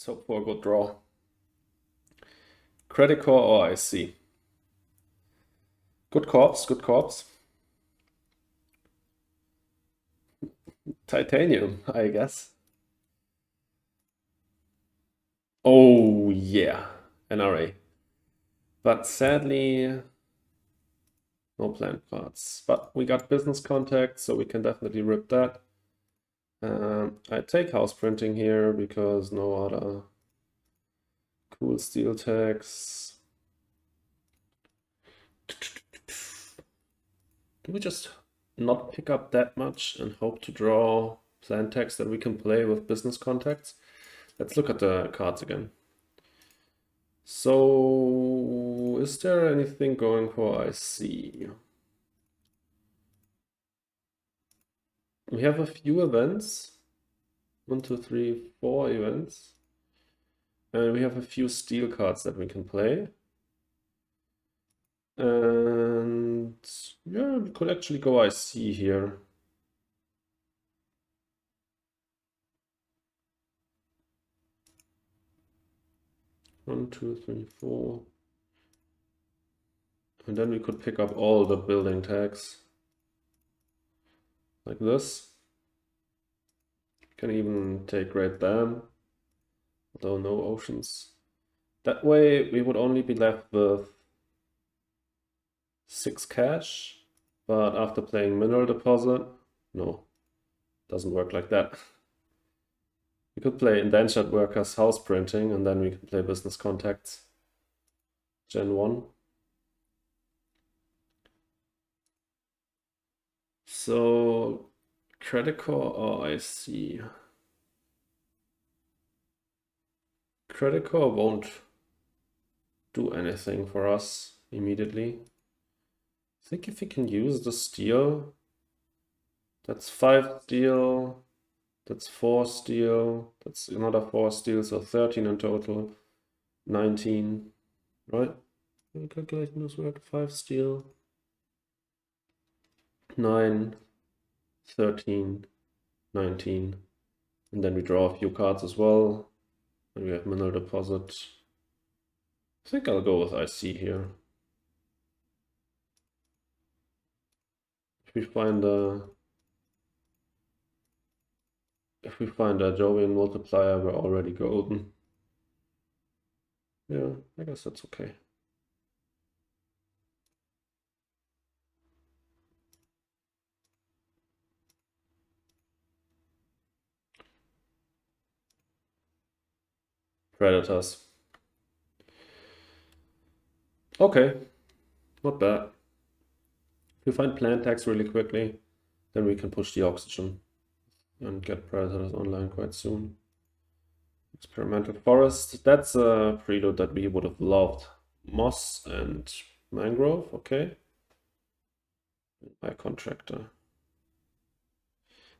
Let's hope for a good draw. Credit core or IC. Good corpse, good corpse. Titanium, I guess. Oh yeah, NRA. But sadly, no planned cards. But we got business contacts, so we can definitely rip that. I take house printing here because no other cool steel tags. Do we just not pick up that much and hope to draw planned tags that we can play with business contacts? Let's look at the cards again. So, is there anything going for IC? We have a few events. 1, 2, 3, 4 events. And we have a few steel cards that we can play. And yeah, we could actually go IC here. One, two, three, four. And then we could pick up all the building tags. Like this. Can even take Great Dam. Although no oceans. That way we would only be left with 6 cash. But after playing Mineral Deposit, no, doesn't work like that. We could play Indentured Workers House Printing, and then we can play Business Contacts. Gen 1. So, Credit Core or IC? Credit Core won't do anything for us immediately. I think if we can use the steel, that's 5 steel, that's 4 steel, that's another 4 steel, so 13 in total, 19, right? Calculation this work, 5 steel, 9, 13, 19, and then we draw a few cards as well, and we have Mineral Deposit. I think I'll go with IC here. If we find a Jovian multiplier, we're already golden. Yeah, I guess that's okay. Predators. Okay, not bad. If we find plant tags really quickly, then we can push the oxygen and get predators online quite soon. Experimental forest, that's a prelude that we would have loved. Moss and mangrove, okay. My contractor.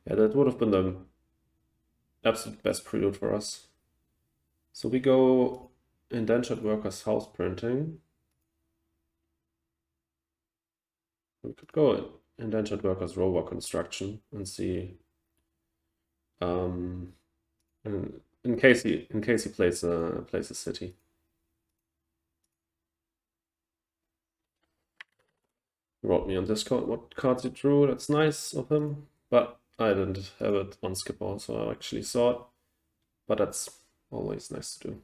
Yeah, that would have been the absolute best prelude for us. So we go Indentured Workers House Printing. We could go Indentured Workers Rover Construction and see in case he plays a city. He wrote me on Discord what cards he drew. That's nice of him, but I didn't have it on Skipper, so I actually saw it. But that's always nice to do.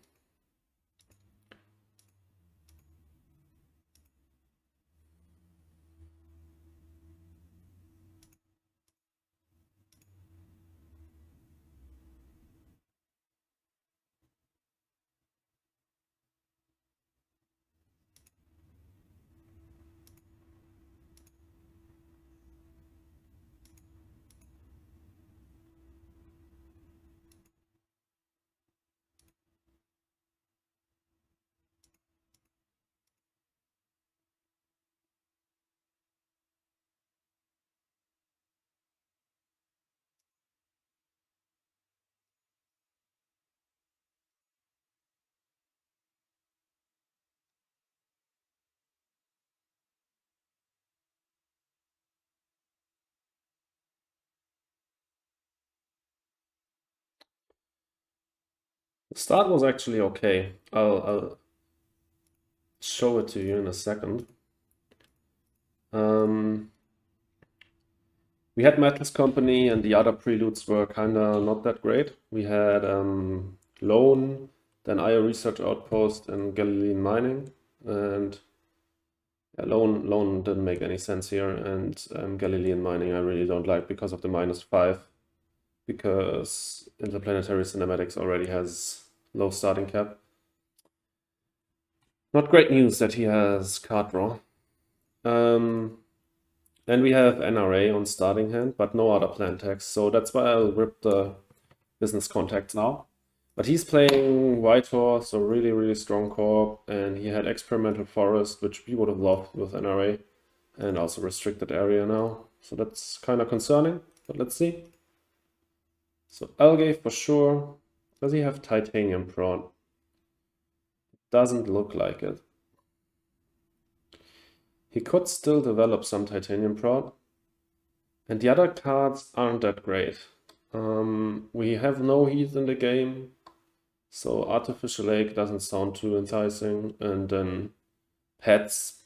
The start was actually okay. I'll show it to you in a second. We had Metals Company and the other preludes were kinda not that great. We had Loan, then IO Research Outpost and Galilean Mining. And yeah, Loan didn't make any sense here. And Galilean Mining I really don't like because of the -5. Because Interplanetary Cinematics already has low starting cap. Not great news that he has card draw. Then we have NRA on starting hand, but no other plan text. So that's why I'll rip the business contacts now. But he's playing White Horse, so really, really strong corp. And he had Experimental Forest, which we would have loved with NRA. And also Restricted Area now. So that's kind of concerning, but let's see. So Algae for sure. Does he have Titanium Prawn? Doesn't look like it. He could still develop some Titanium Prawn. And the other cards aren't that great. We have no heat in the game, so Artificial Lake doesn't sound too enticing. And then Pets,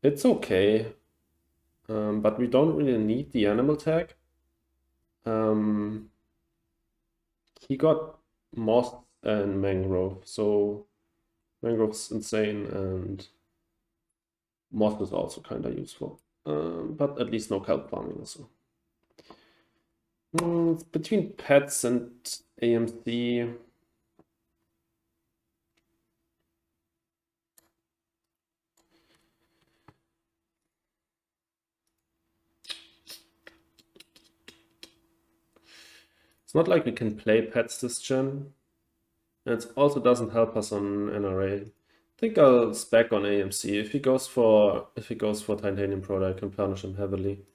it's okay, but we don't really need the animal tag. He got Moss and Mangrove, so Mangrove's insane, and Moss is also kind of useful. But at least no kelp farming also. It's between Pets and AMC. It's not like we can play Pets this gen. And it also doesn't help us on NRA. I think I'll spec on AMC. If he goes for Titanium Pro, I can punish him heavily.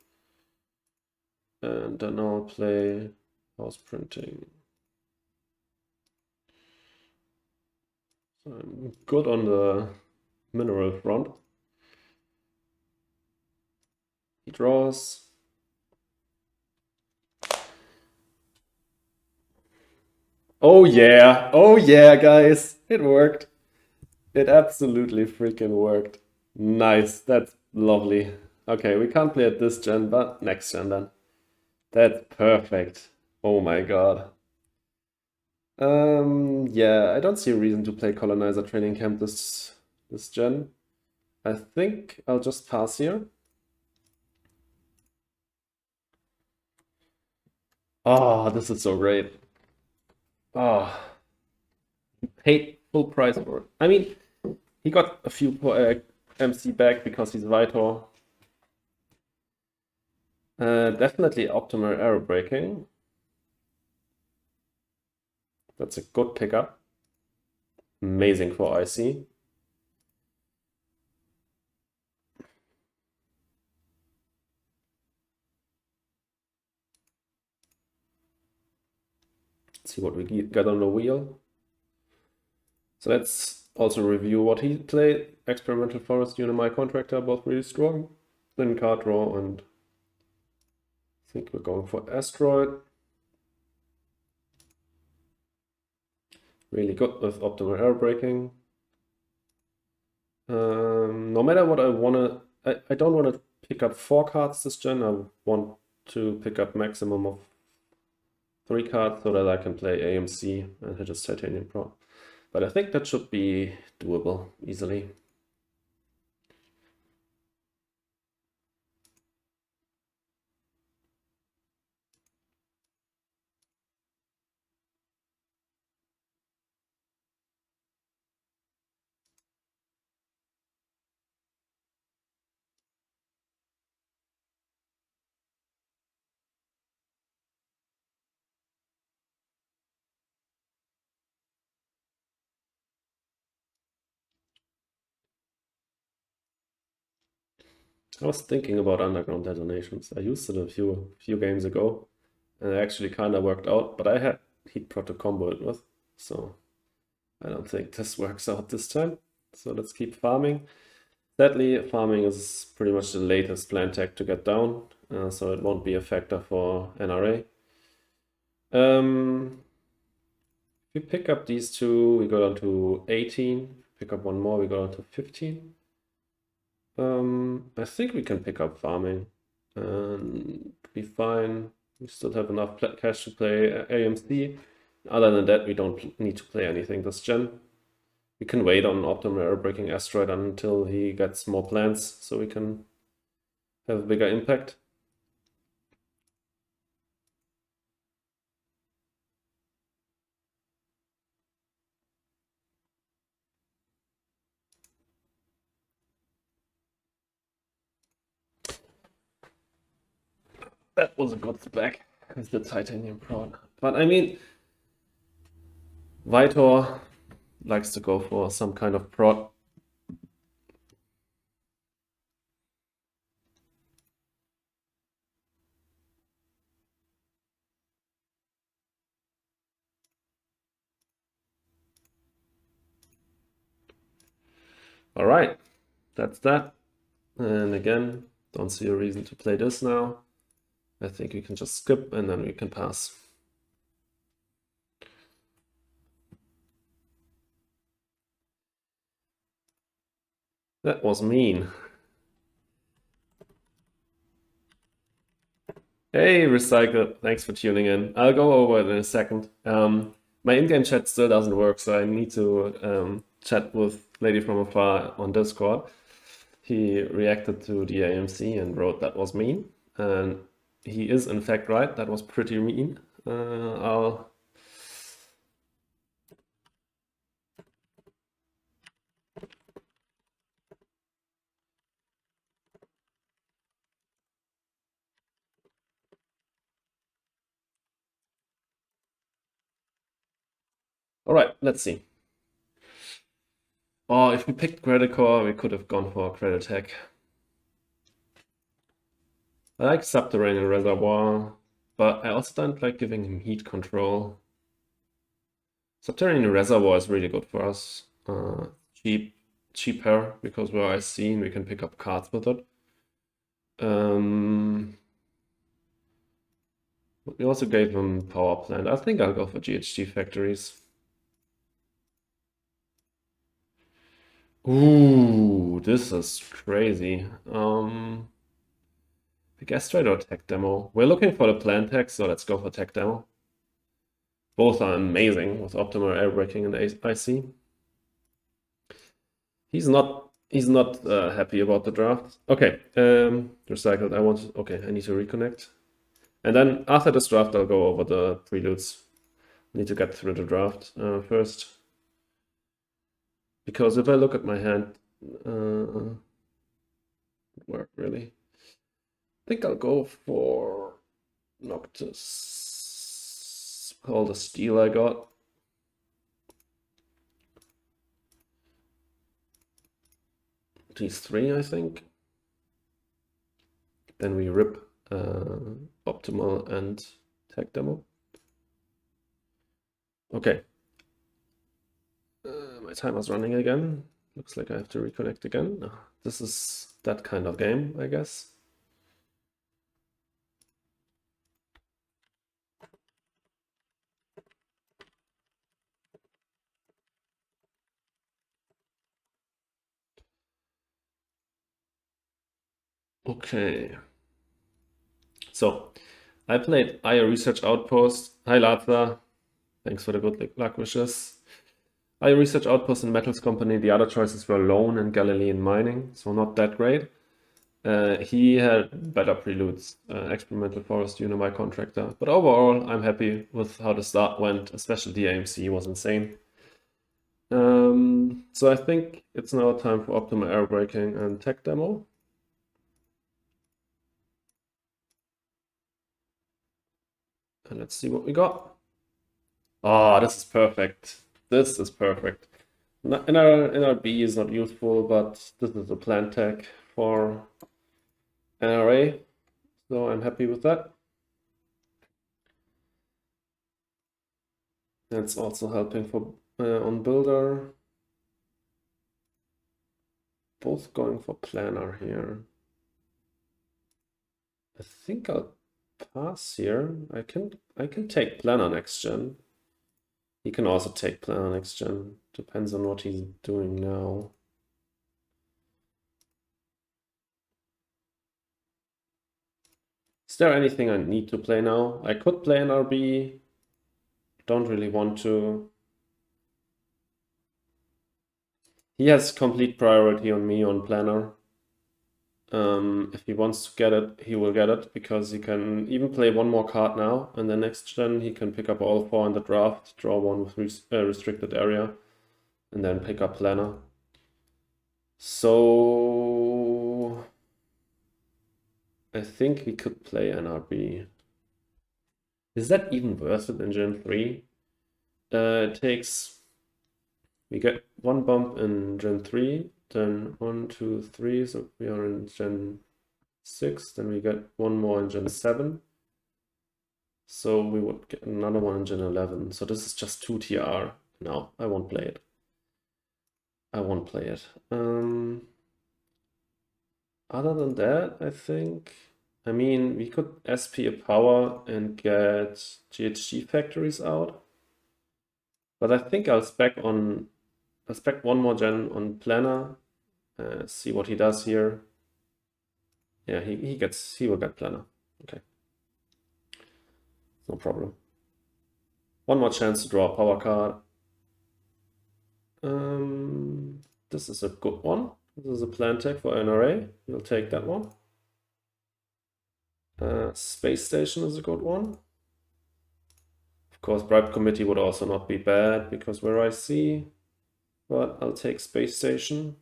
And then I'll play House Printing. So I'm good on the mineral front. He draws. Oh yeah, guys. It worked. It absolutely freaking worked. Nice. That's lovely. Okay, we can't play it this gen, but next gen then. That's perfect. Oh my god. Yeah, I don't see a reason to play Colonizer Training Camp this gen. I think I'll just pass here. Oh, this is so great. Oh, paid full price for it. I mean, he got a few MC back because he's Vitor. Definitely optimal arrow breaking. That's a good pickup. Amazing for IC. Let's see what we get on the wheel. So let's also review what he played. Experimental Forest, Unimi Contractor, both really strong. Then card draw, and I think we're going for Asteroid. Really good with optimal arrow breaking. No matter what I want to, I don't want to pick up 4 cards this gen. I want to pick up maximum of 3 cards so that I can play AMC and hit his Titanium Pro. But I think that should be doable easily. I was thinking about underground detonations. I used it a few games ago, and it actually kind of worked out. But I had Heat Prot to combo it with, so I don't think this works out this time. So let's keep farming. Sadly, farming is pretty much the latest plan tech to get down, so it won't be a factor for NRA. If we pick up these two, we go down to 18. Pick up one more, we go down to 15. I think we can pick up farming and be fine. We still have enough cash to play AMC. Other than that, we don't need to play anything this gen. We can wait on optimal breaking asteroid until he gets more plants, so we can have a bigger impact. That was a good spec with the titanium prod. But I mean, Vitor likes to go for some kind of prod. All right, that's that. And again, don't see a reason to play this now. I think we can just skip and then we can pass. That was mean. Hey, Recycle, thanks for tuning in. I'll go over it in a second. My in-game chat still doesn't work, so I need to chat with Lady from Afar on Discord. He reacted to the AMC and wrote that was mean. And he is in fact right, that was pretty mean. All right, let's see. Oh, if we picked Credit Core, we could have gone for Credit Tech. I like Subterranean Reservoir, but I also don't like giving him heat control. Subterranean Reservoir is really good for us. Cheaper because we're IC and we can pick up cards with it. We also gave him Power Plant. I think I'll go for GHG Factories. Ooh, this is crazy. Big Asteroid or Tech Demo? We're looking for the Plant Tech, so let's go for Tech Demo. Both are amazing with optimal air braking and IC. He's not happy about the draft. Okay, recycled. Okay, I need to reconnect. And then after this draft, I'll go over the preludes. Need to get through the draft first. Because if I look at my hand, work really. I think I'll go for Noctis. All the steel I got. These three, I think. Then we rip Optimal and Tech Demo. Okay. My timer's running again. Looks like I have to reconnect again. This is that kind of game, I guess. Okay. So, I played IO Research Outpost. Hi, Latha. Thanks for the good luck wishes. IO Research Outpost and Metals Company. The other choices were Loan and Galilean Mining, so not that great. He had better preludes, Experimental Forest, my Contractor. But overall, I'm happy with how the start went, especially the AMC was insane. So I think it's now time for Optimal Air Braking and Tech Demo. And let's see what we got. Oh, this is perfect. This is perfect. NRB is not useful, but this is a plan tech for NRA. So I'm happy with that. That's also helping for on Builder. Both going for Planner here. I think I'll pass here. I can take Planner next gen. He can also take planner next gen. Depends on what he's doing now. Is there anything I need to play now? I could play an RB. Don't really want to. He has complete priority on me on planner. If he wants to get it, he will get it because he can even play one more card now, and then next gen he can pick up all 4 in the draft, draw one with restricted area, and then pick up planner. So I think we could play NRB. Is that even worth it in Gen 3? It takes, we get one bump in Gen 3, then 1, 2, 3, so we are in Gen 6, then we get one more in Gen 7. So we would get another one in Gen 11. So this is just 2 TR. No, I won't play it. I won't play it. Other than that, I think, I mean, we could SP a power and get GHG factories out. But I think I'll spec one more gen on planner. See what he does here. Yeah, he will get planner. Okay. No problem. One more chance to draw a power card. This is a good one. This is a plan tech for NRA. We'll take that one. Space Station is a good one. Of course, Bribe Committee would also not be bad because we're IC. But I'll take Space Station.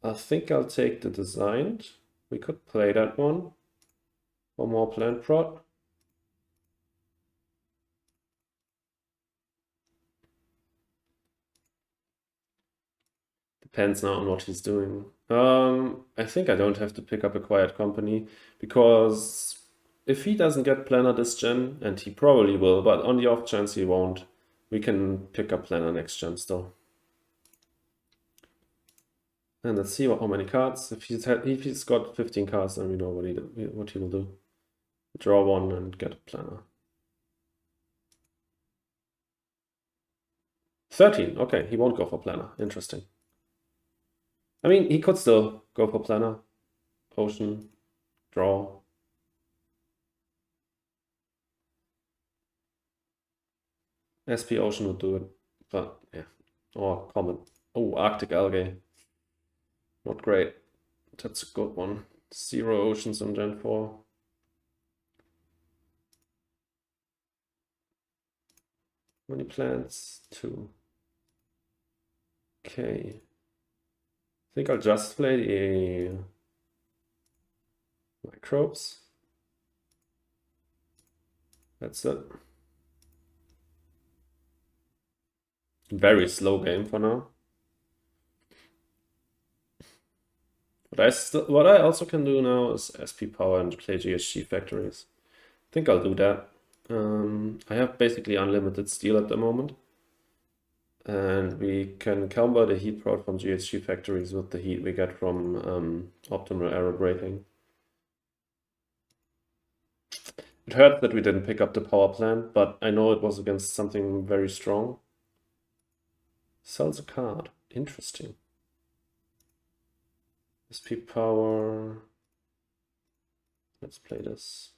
I think I'll take the Designed. We could play that one. One more plant prot. Depends now on what he's doing. I think I don't have to pick up a Quiet Company because if he doesn't get planner this gen, and he probably will, but on the off chance he won't, we can pick up planner next gen still. And let's see how many cards. If he's got 15 cards, then we know what he will do. Draw one and get a planner. 13. Okay, he won't go for planner. Interesting. I mean, he could still go for planner. Ocean, draw. SP Ocean would do it, but yeah. Or common. Oh, Arctic Algae. Not great. That's a good one. 0 oceans on Gen 4. How many plants? 2. Okay. I think I'll just play the microbes. That's it. Very slow game for now. What I also can do now is SP power and play GHG factories. I think I'll do that. I have basically unlimited steel at the moment. And we can counter the heat prod from GHG factories with the heat we get from optimal error braking. It hurt that we didn't pick up the power plant, but I know it was against something very strong. Sells a card. Interesting. SP power. Let's play this.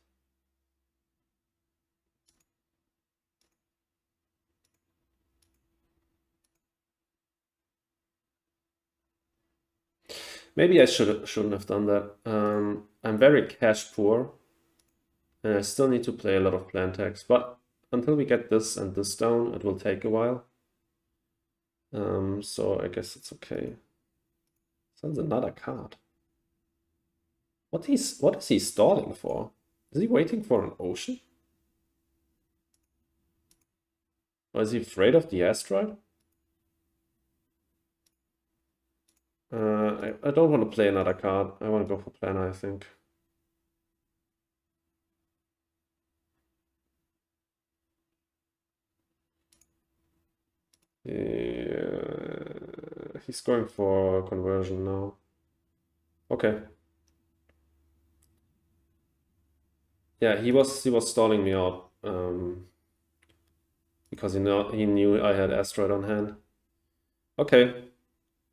Maybe I shouldn't have done that. I'm very cash poor, and I still need to play a lot of plan tags. But until we get this and this down, it will take a while. So I guess it's okay. Sounds another card. What is he stalling for? Is he waiting for an ocean? Or is he afraid of the asteroid? I don't want to play another card. I want to go for planner, I think. Yeah, he's going for conversion now. Okay. Yeah, he was stalling me out. because he knew I had asteroid on hand. Okay,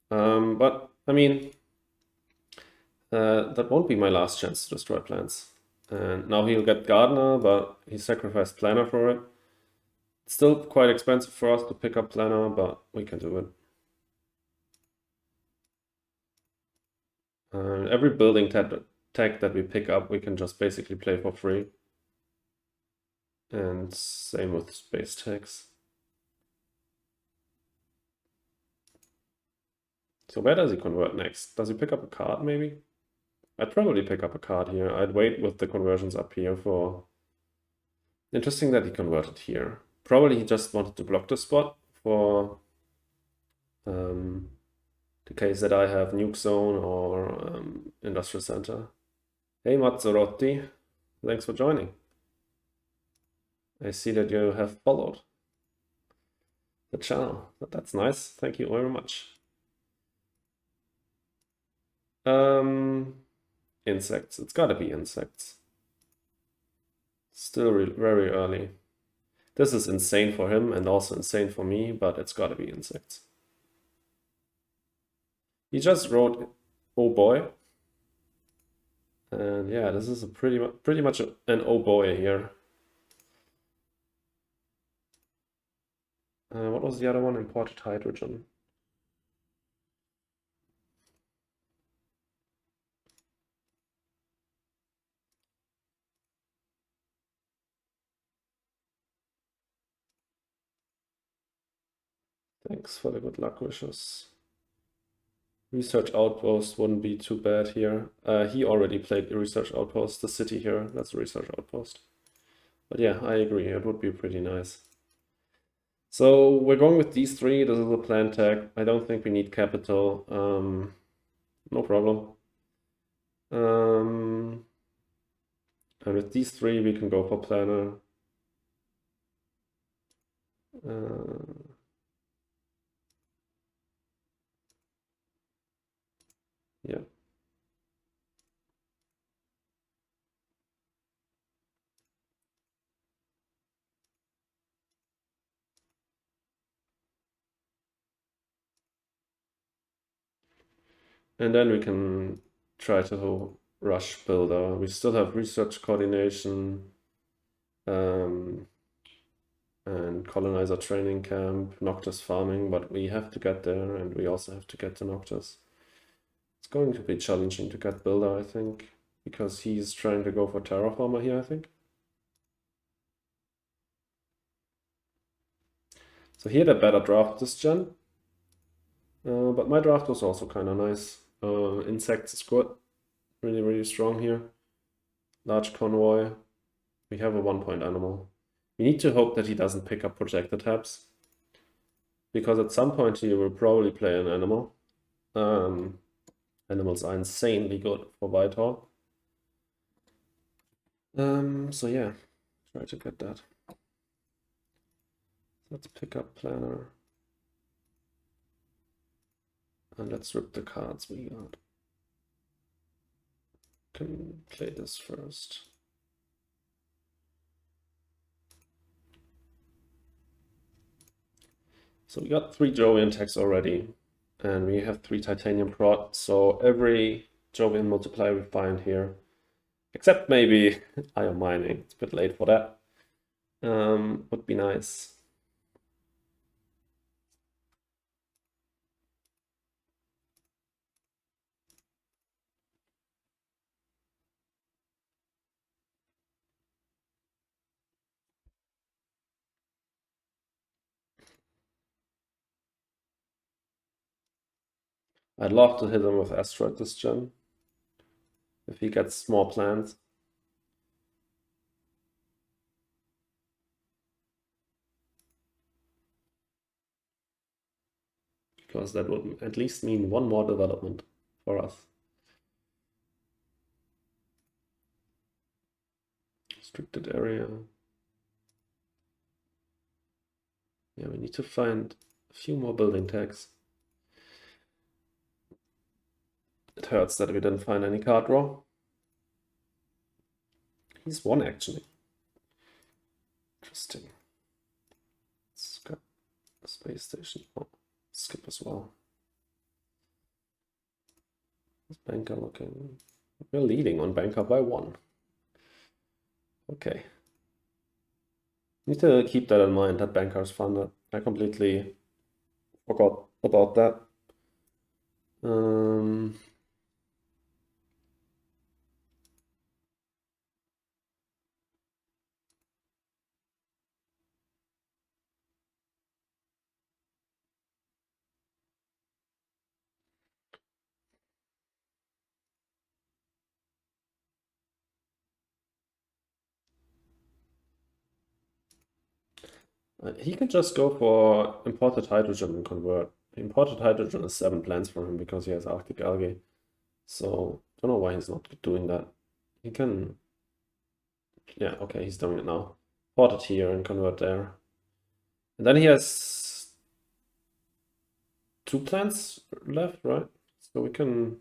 but I mean, that won't be my last chance to destroy plants. And now he'll get Gardener, but he sacrificed Planner for it. It's still quite expensive for us to pick up Planner, but we can do it. Every building tag that we pick up, we can just basically play for free. And same with space tags. So where does he convert next? Does he pick up a card maybe? I'd probably pick up a card here. I'd wait with the conversions up here for... Interesting that he converted here. Probably he just wanted to block the spot for the case that I have Nuke Zone or Industrial Center. Hey Mazzarotti, thanks for joining. I see that you have followed the channel. That's nice. Thank you very much. Insects. It's gotta be insects. Still very early. This is insane for him and also insane for me, but it's gotta be insects. He just wrote, oh boy. And yeah, this is a pretty much an oh boy here. What was the other one? Imported hydrogen. Thanks for the good luck wishes. Research Outpost wouldn't be too bad here. He already played the Research Outpost, the city here. That's the Research Outpost. But yeah, I agree. It would be pretty nice. So we're going with these three. This is a plan tag. I don't think we need capital. No problem. And with these three, we can go for planner. Yeah. And then we can try to rush builder. We still have research coordination and colonizer training camp, Noctis farming, but we have to get there and we also have to get to Noctis. It's going to be challenging to get builder, I think, because he's trying to go for Terraformer here, I think. So he had a better draft this gen, but my draft was also kind of nice. Insects is good, really, really strong here. Large convoy. We have a 1-point animal. We need to hope that he doesn't pick up projector tabs, because at some point he will probably play an animal. Animals are insanely good for Whitehall. So yeah, try to get that. Let's pick up planner. And let's rip the cards we got. Can play this first. So we got 3 Jovian tags already, and we have 3 titanium prot. So every Jovian multiplier we find here, except maybe iron mining, it's a bit late for that, would be nice. I'd love to hit him with asteroid this gen, if he gets more plants. Because that would at least mean 1 more development for us. Restricted area. Yeah, we need to find a few more building tags. It hurts that we didn't find any card draw. He's 1 actually. Interesting. Let's space station. Oh, skip as well. How's banker looking? We're leading on banker by 1. Okay. Need to keep that in mind, that banker is funded. I completely forgot about that. He can just go for imported hydrogen and convert. Imported hydrogen is 7 plants for him because he has Arctic algae. So, don't know why he's not doing that. He can... Yeah, okay, he's doing it now. Port it here and convert there. And then he has 2 plants left, right? So we can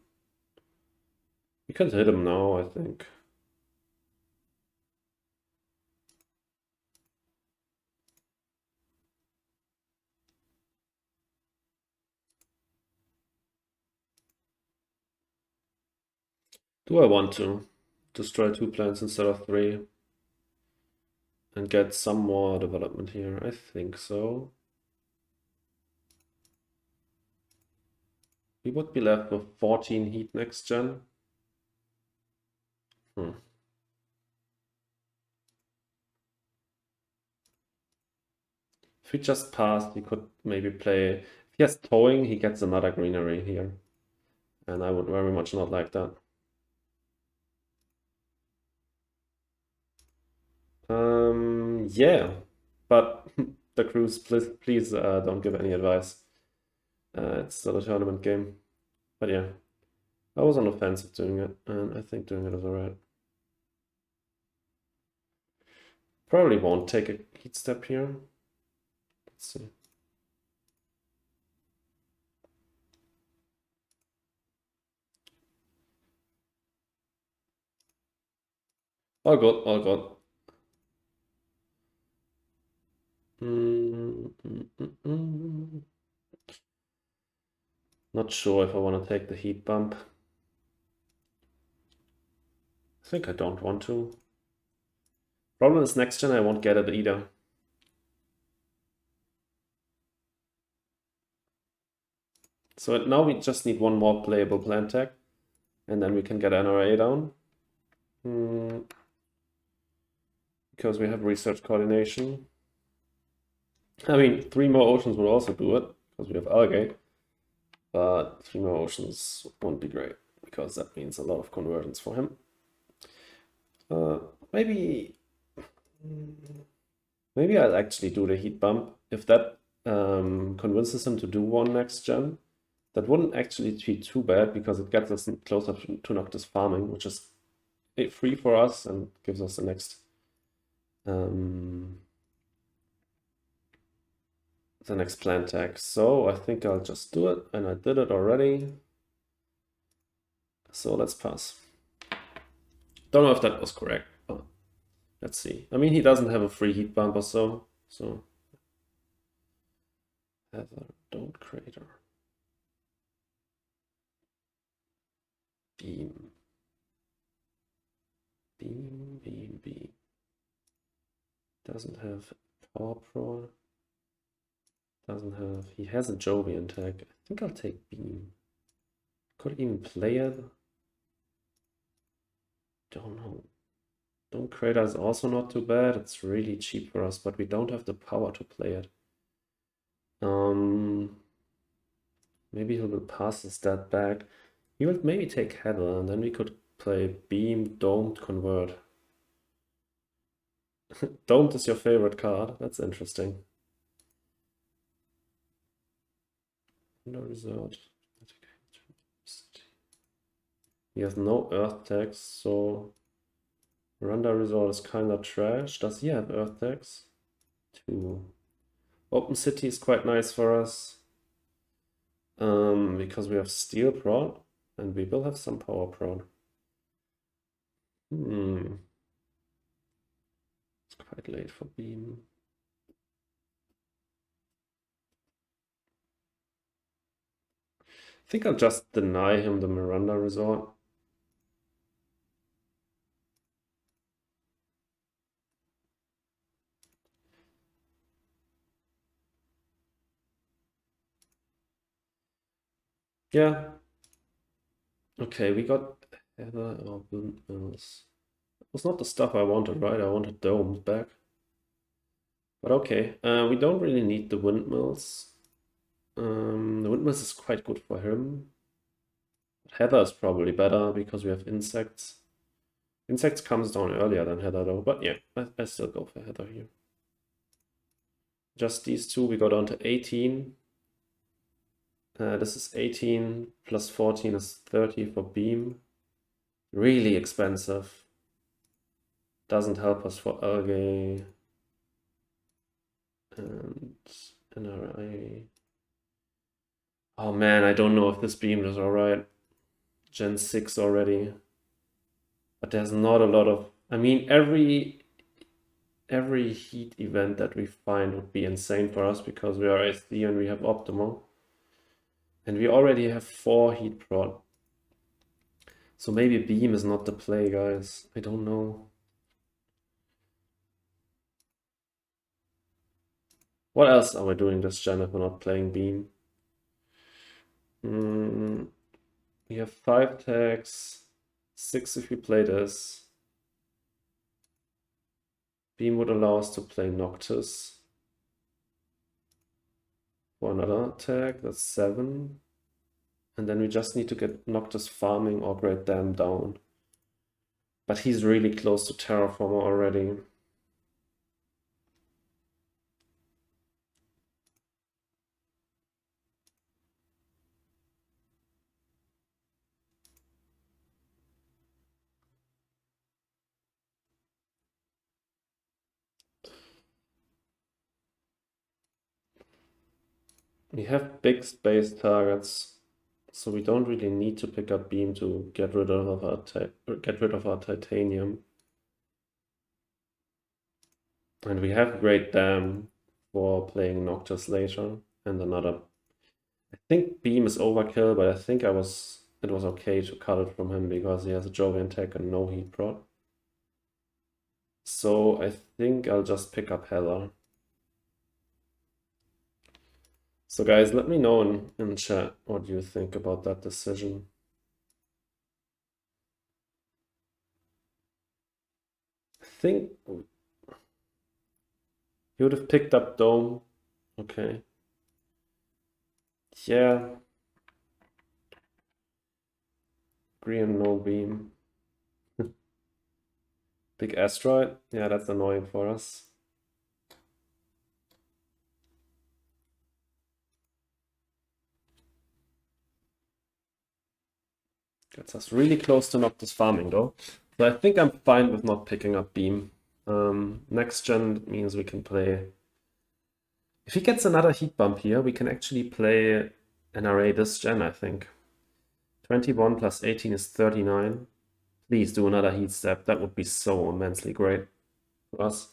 hit him now, I think. Do I want to destroy 2 plants instead of 3 and get some more development here? I think so. We would be left with 14 heat next gen. If he just passed, he could maybe play... If he has towing, he gets another greenery here. And I would very much not like that. Yeah. But the crews, please don't give any advice. It's still a tournament game. But yeah, I was on the fence of doing it, and I think doing it is alright. Probably won't take a heat step here. Let's see. All good, all good. Not sure if I want to take the heat bump. I think I don't want to. Problem is next gen I won't get it either. So now we just need one more playable plant tag, and then we can get NRA down. Because we have research coordination. I mean, 3 more oceans would also do it, because we have algae. But 3 more oceans won't be great, because that means a lot of conversions for him. Maybe I'll actually do the heat bump. If that convinces him to do 1 next gen, that wouldn't actually be too bad, because it gets us closer to Noctis farming, which is free for us and gives us the next plant tag. So I think I'll just do it, and I did it already. So let's pass. Don't know if that was correct, but let's see. I mean, he doesn't have a free heat bump or so. Heather, don't crater. Beam. Doesn't have power pro. Doesn't have... He has a Jovian tag. I think I'll take beam. Could even play it. Don't know. Don't crater is also not too bad. It's really cheap for us, but we don't have the power to play it. Maybe he will pass his stat back. He will maybe take Heather, and then we could play beam, domed, convert. Domed is your favorite card. That's interesting. No resort. He has no earth tags, so Randa resort is kinda trash. Does he have earth tags? 2. Open city is quite nice for us. Because we have steel prod, and we will have some power prod. It's quite late for beam. think I'll just deny him the Miranda resort. Yeah. Okay, we got Heather or windmills. It was not the stuff I wanted, right? I wanted domes back. But okay, we don't really need the windmills. The windmills is quite good for him. Heather is probably better because we have insects. Insects comes down earlier than Heather though, but yeah, I still go for Heather here. Just these two, we go down to 18. This is 18 plus 14 is 30 for beam. Really expensive. Doesn't help us for algae and NRA. Oh man, I don't know if this beam is alright. Gen 6 already. But there's not a lot of... I mean, every heat event that we find would be insane for us because we are SD and we have optimal. And we already have 4 heat prod. So maybe beam is not the play, guys. I don't know. What else are we doing this gen if we're not playing beam? We have 5 tags, 6 if we play this. Beam would allow us to play Noctis for another tag, that's 7. And then we just need to get Noctis farming or Great Dam down. But he's really close to Terraformer already. We have big space targets, so we don't really need to pick up beam to get rid of our titanium. And we have Great Dam for playing Noctis later and another. I think beam is overkill, but I think it was okay to cut it from him because he has a Jovian tech and no heat prod. So I think I'll just pick up Heather. So guys, let me know in chat what you think about that decision. I think you would have picked up Dome. Okay. Yeah. Green no beam. Big asteroid. Yeah, that's annoying for us. Gets us really close to Noctis farming though. So I think I'm fine with not picking up beam. Next gen means we can play... If he gets another heat bump here, we can actually play NRA this gen, I think. 21 plus 18 is 39. Please do another heat step. That would be so immensely great for us.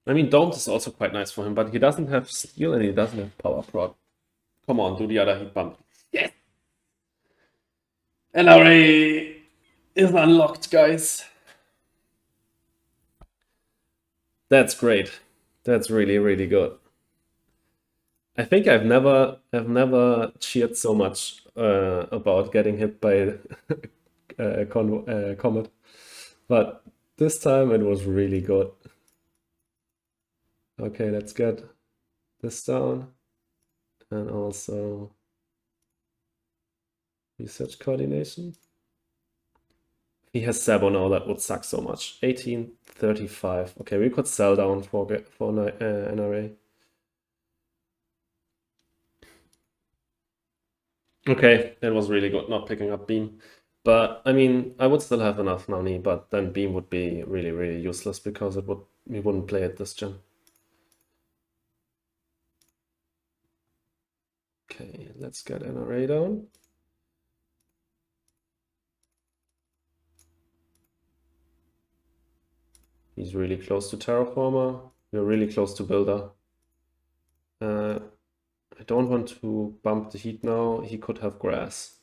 I mean, Domes is also quite nice for him, but he doesn't have steel and he doesn't have power prod. Come on, do the other heat bump. Yes! NRA is unlocked, guys. That's great. That's really, really good. I think I've never cheered so much about getting hit by a comet, but this time it was really good. Okay, let's get this down and also research coordination. He has Sabo now, that would suck so much. 1835. Okay, we could sell down for NRA. Okay, that was really good, not picking up beam. But I mean, I would still have enough money, but then beam would be really, really useless because we wouldn't play it this gen. Okay, let's get NRA down. He's really close to Terraformer. We're really close to builder. I don't want to bump the heat now. He could have grass.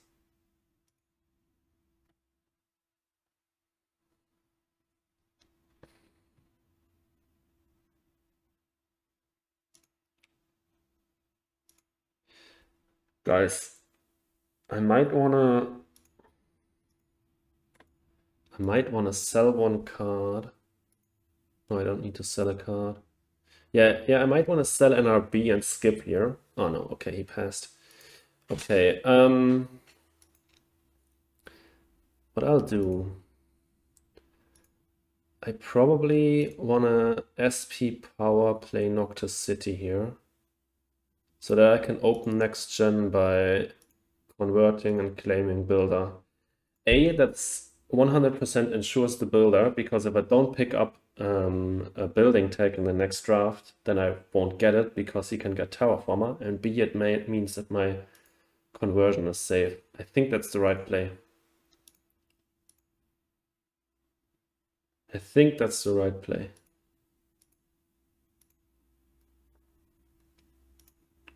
Guys, I might wanna sell one card. No, I don't need to sell a card. Yeah, I might want to sell NRB and skip here. Oh no, okay, he passed. Okay, what I'll do, I probably wanna SP power play Noctis City here, so that I can open next gen by converting and claiming builder. That's 100% ensures the builder, because if I don't pick up a building tag in the next draft, then I won't get it because he can get Terraformer, and B, it means that my conversion is safe. I think that's the right play. I think that's the right play.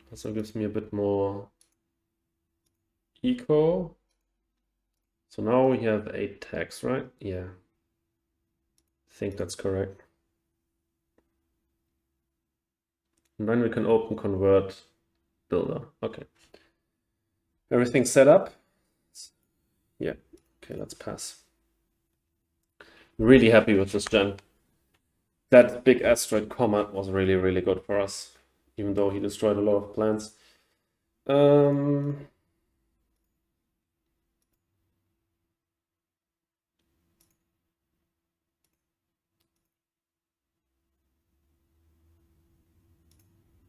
Also gives me a bit more eco. So now we have 8 tags, right? Yeah. I think that's correct. And then we can open convert builder. Okay. Everything set up? Yeah. Okay, let's pass. Really happy with this gen. That big asteroid comet was really, really good for us, even though he destroyed a lot of plants.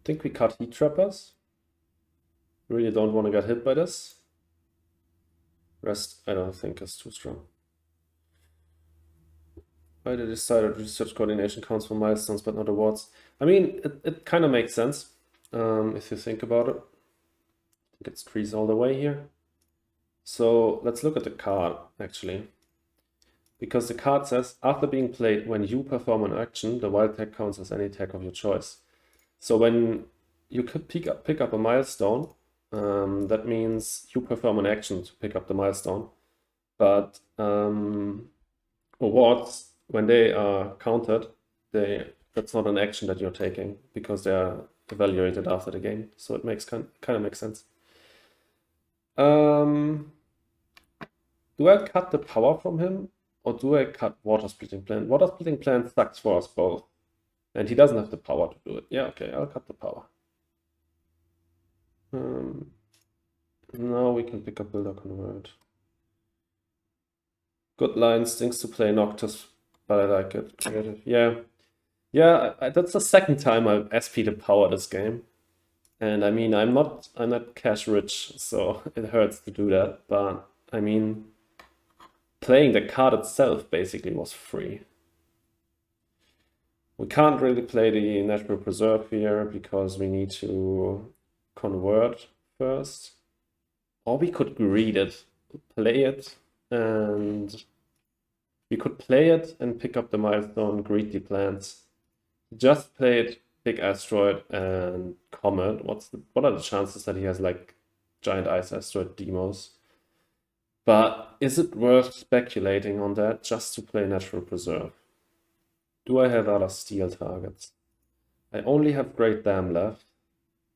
Think we cut heat trappers. Really don't want to get hit by this. Rest, I don't think is too strong. I decided research coordination counts for milestones, but not awards. I mean, it kind of makes sense if you think about it. I think it's trees all the way here. So let's look at the card, actually. Because the card says, after being played, when you perform an action, the wild tag counts as any tag of your choice. So when you could pick up a milestone, that means you perform an action to pick up the milestone. But awards, when they are counted, that's not an action that you're taking because they are evaluated after the game. So it makes kind of makes sense. Do I cut the power from him, or do I cut water splitting plant? Water splitting plant sucks for us both, and he doesn't have the power to do it. Yeah, okay, I'll cut the power. Now we can pick up builder convert. Good line, stinks to play Noctis, but I like it. Creative. Yeah. Yeah, that's the second time I've SP'd a power this game. And I mean, I'm not cash rich, so it hurts to do that. But I mean, playing the card itself basically was free. We can't really play the Natural Preserve here because we need to convert first. Or we could greed it, play it, and we could play it and pick up the milestone, greed the plants. Just played big asteroid and comet. What are the chances that he has like giant ice asteroid demos? But is it worth speculating on that just to play Natural Preserve? Do I have other steel targets? I only have Great Dam left,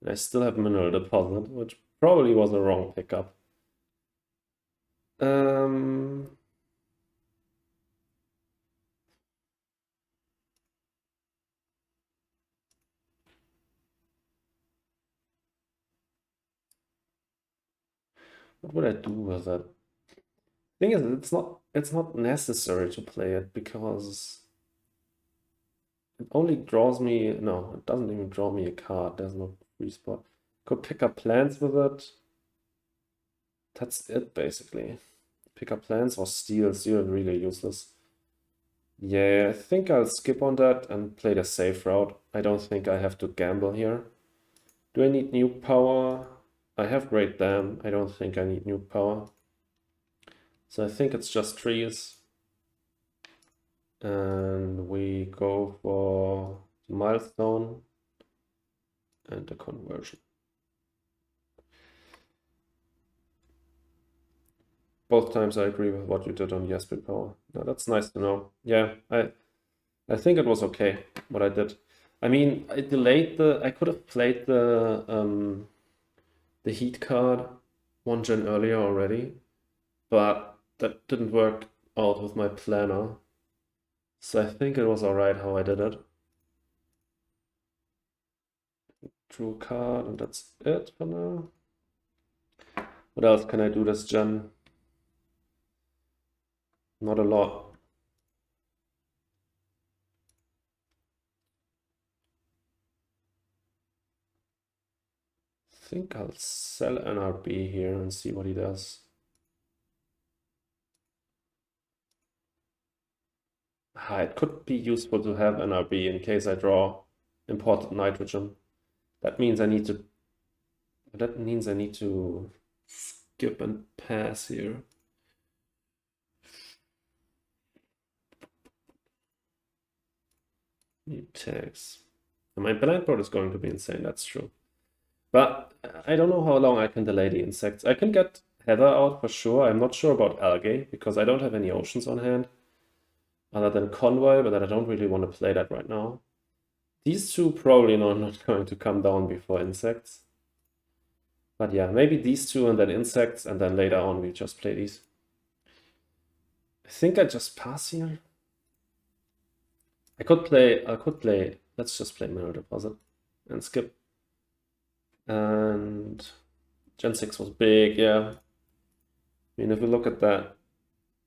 and I still have Mineral Deposit, which probably was a wrong pickup. What would I do with it? Thing is, it's not necessary to play it because it only draws me. No, it doesn't even draw me a card. There's no free spot. Could pick up plants with it. That's it basically. Pick up plants or steal. Steal really useless. Yeah, I think I'll skip on that and play the safe route. I don't think I have to gamble here. Do I need nuke power? I have Great Dam. I don't think I need nuke power. So I think it's just trees. And we go for milestone, and the conversion. Both times I agree with what you did on the asteroid power. No, that's nice to know. Yeah, I think it was okay what I did. I mean, I could have played the heat card one gen earlier already, but that didn't work out with my planner. So I think it was alright how I did it. Drew a card, and that's it for now. What else can I do this gen? Not a lot. I think I'll sell NRB here and see what he does. It could be useful to have NRB in case I draw imported nitrogen. That means I need to skip and pass here. New tags. My blind board is going to be insane, that's true. But I don't know how long I can delay the insects. I can get heather out for sure. I'm not sure about algae because I don't have any oceans on hand other than convoy, but I don't really want to play that right now. These two probably not going to come down before insects. But yeah, maybe these two and then insects, and then later on we just play these. I think I just pass here. I could play, let's just play mineral deposit and skip. And Gen 6 was big, yeah. I mean, if we look at that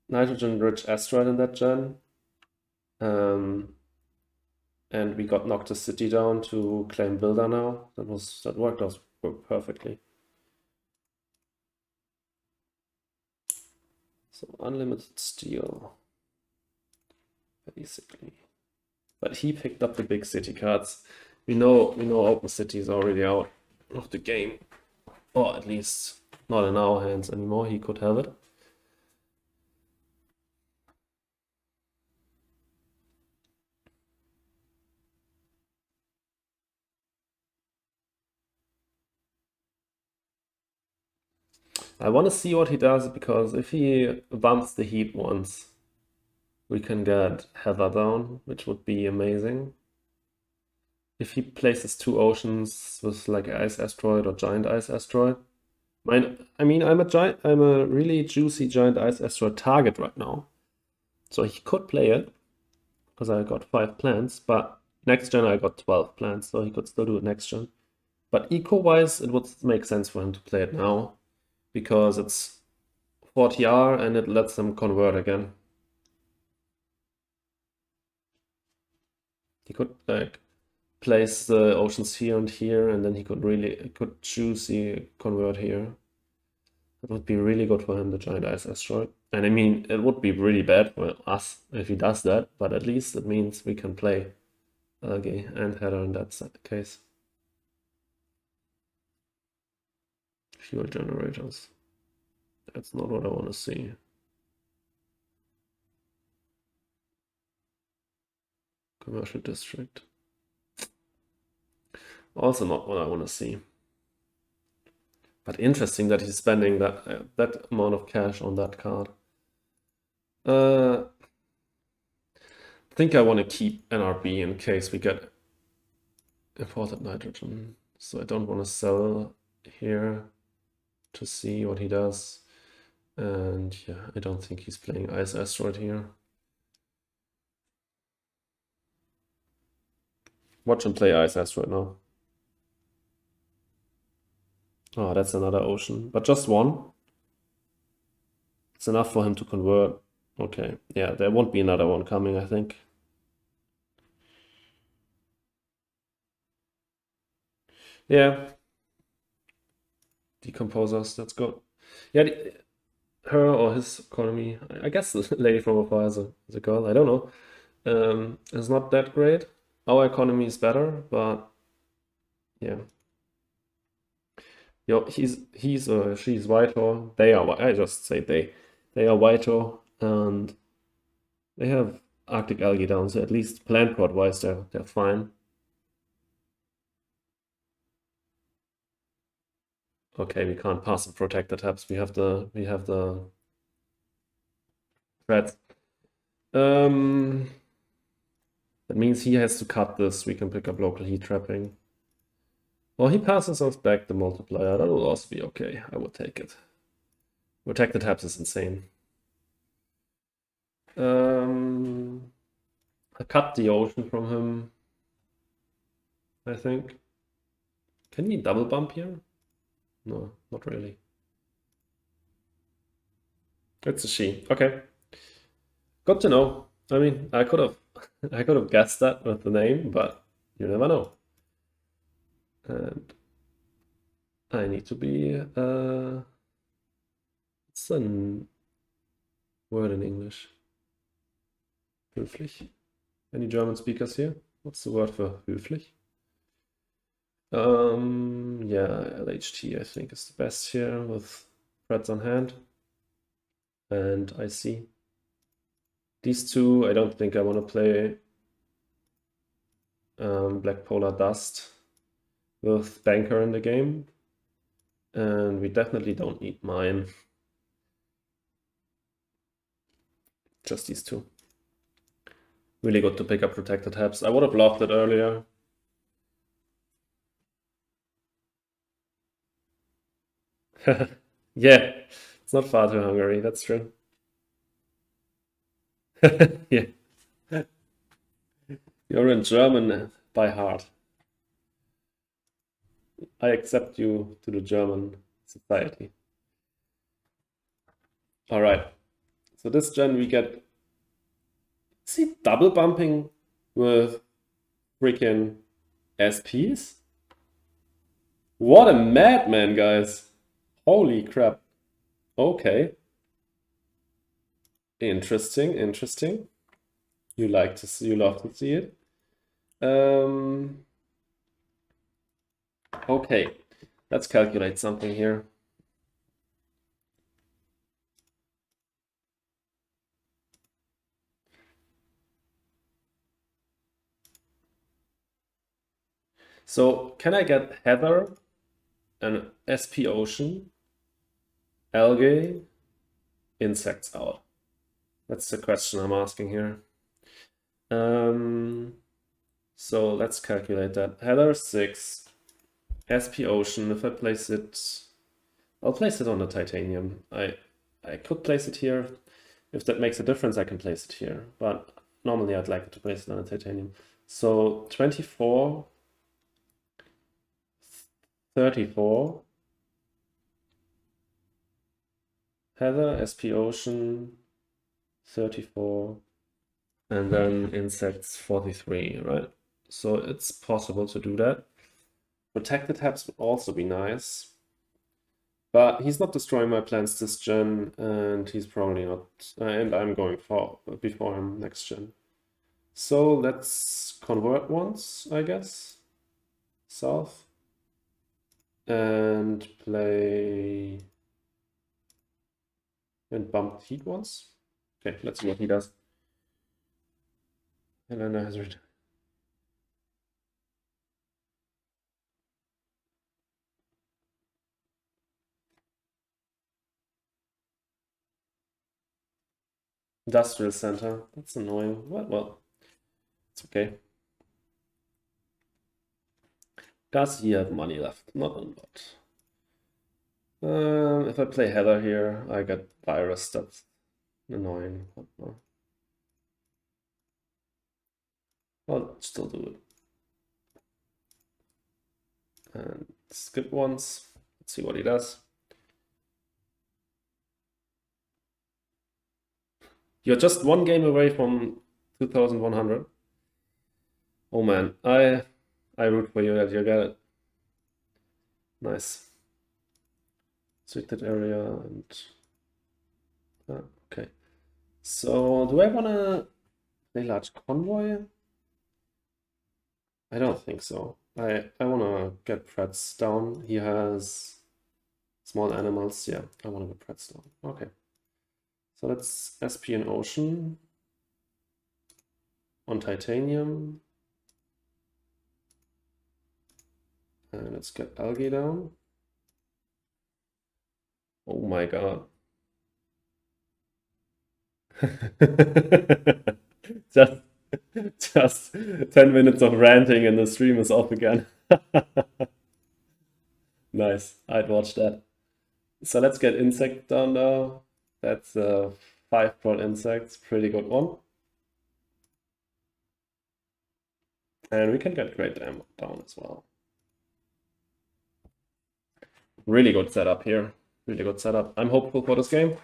nitrogen-rich asteroid in that gen, and we got Noctis City down to claim builder now. That worked out perfectly. So unlimited steel, basically. But he picked up the big city cards. We know Open City is already out of the game, or at least not in our hands anymore. He could have it. I want to see what he does, because if he bumps the heat once, we can get Heather down, which would be amazing. If he places two oceans with like ice asteroid or giant ice asteroid. I mean, I'm a really juicy giant ice asteroid target right now. So he could play it, because I got 5 plants, but next gen I got 12 plants, so he could still do it next gen. But eco-wise, it would make sense for him to play it now, because it's 40R and it lets them convert again. He could like place the oceans here and here, and then he could choose the convert here. That would be really good for him, the giant ice asteroid. And I mean, it would be really bad for us if he does that, but at least it means we can play algae and header in that case. Fuel generators. That's not what I want to see. Commercial district. Also not what I want to see. But interesting that he's spending that amount of cash on that card. I think I want to keep NRB in case we get imported nitrogen. So I don't want to sell here to see what he does. And yeah, I don't think he's playing Ice Asteroid here. Watch him play Ice Asteroid now. Oh, that's another ocean, but just one. It's enough for him to convert. Okay, yeah, there won't be another one coming, I think. Yeah. Decomposers, that's good. Yeah, her or his economy, I guess the lady from afar is a girl, I don't know. It's not that great. Our economy is better, but yeah. Yo, she's whiter. They are, I just say they are whiter, and they have Arctic algae down, so at least plant prod wise they're fine. Okay, we can't pass the protected tabs. We have the threads. That means he has to cut this. We can pick up local heat trapping. Well, he passes us back the multiplier. That will also be okay. I would take it. Protected tabs is insane. I cut the ocean from him, I think. Can he double bump here? No, not really. It's a she. Okay. Good to know. I mean, I could have guessed that with the name, but you never know. And I need to be what's the word in English? Höflich. Any German speakers here? What's the word for höflich? Yeah, LHT I think is the best here with threads on hand. And I see these two. I don't think I want to play Black Polar Dust with Banker in the game. And we definitely don't need mine. Just these two. Really good to pick up protected tabs. I would have loved it earlier. Yeah, it's not far to Hungary, that's true. Yeah, you're in German by heart. I accept you to the German society. All right, so this gen we get, is he double bumping with freaking SPs? What a madman, guys. Holy crap. Okay. Interesting, interesting. You love to see it. Okay, let's calculate something here. So can I get Heather, an SP Ocean, algae, insects out? That's the question I'm asking here. So let's calculate that. Heather 6, SP Ocean. If I place it, I'll place it on the titanium. I could place it here. If that makes a difference, I can place it here. But normally I'd like to place it on the titanium. So 24, 34. Heather, SP Ocean, 34. And then insects 43, right? So it's possible to do that. Protected tabs would also be nice. But he's not destroying my plants this gen, and he's probably not, and I'm going before him next gen. So let's convert once, I guess. South. And play and bump heat once. Okay, let's see what he does. Helena has returned. Industrial center. That's annoying. Well, it's okay. Does he have money left? Not a lot. If I play Heather here, I get virus. That's annoying. I'll still do it. And skip once. Let's see what he does. You're just one game away from 2100. Oh man, I root for you that you get it. Nice. Restricted area and okay. So do I wanna play large convoy? I don't think so. I wanna get Pretz down. He has small animals. Yeah, I wanna get Pretz down. Okay. So let's SP an ocean on titanium. And let's get algae down. Oh my God. Just, just 10 minutes of ranting and the stream is off again. Nice. I'd watch that. So let's get insect down now. That's 5 prot insects. Pretty good one. And we can get great dam down as well. Really good setup here. Really good setup. I'm hopeful for this game.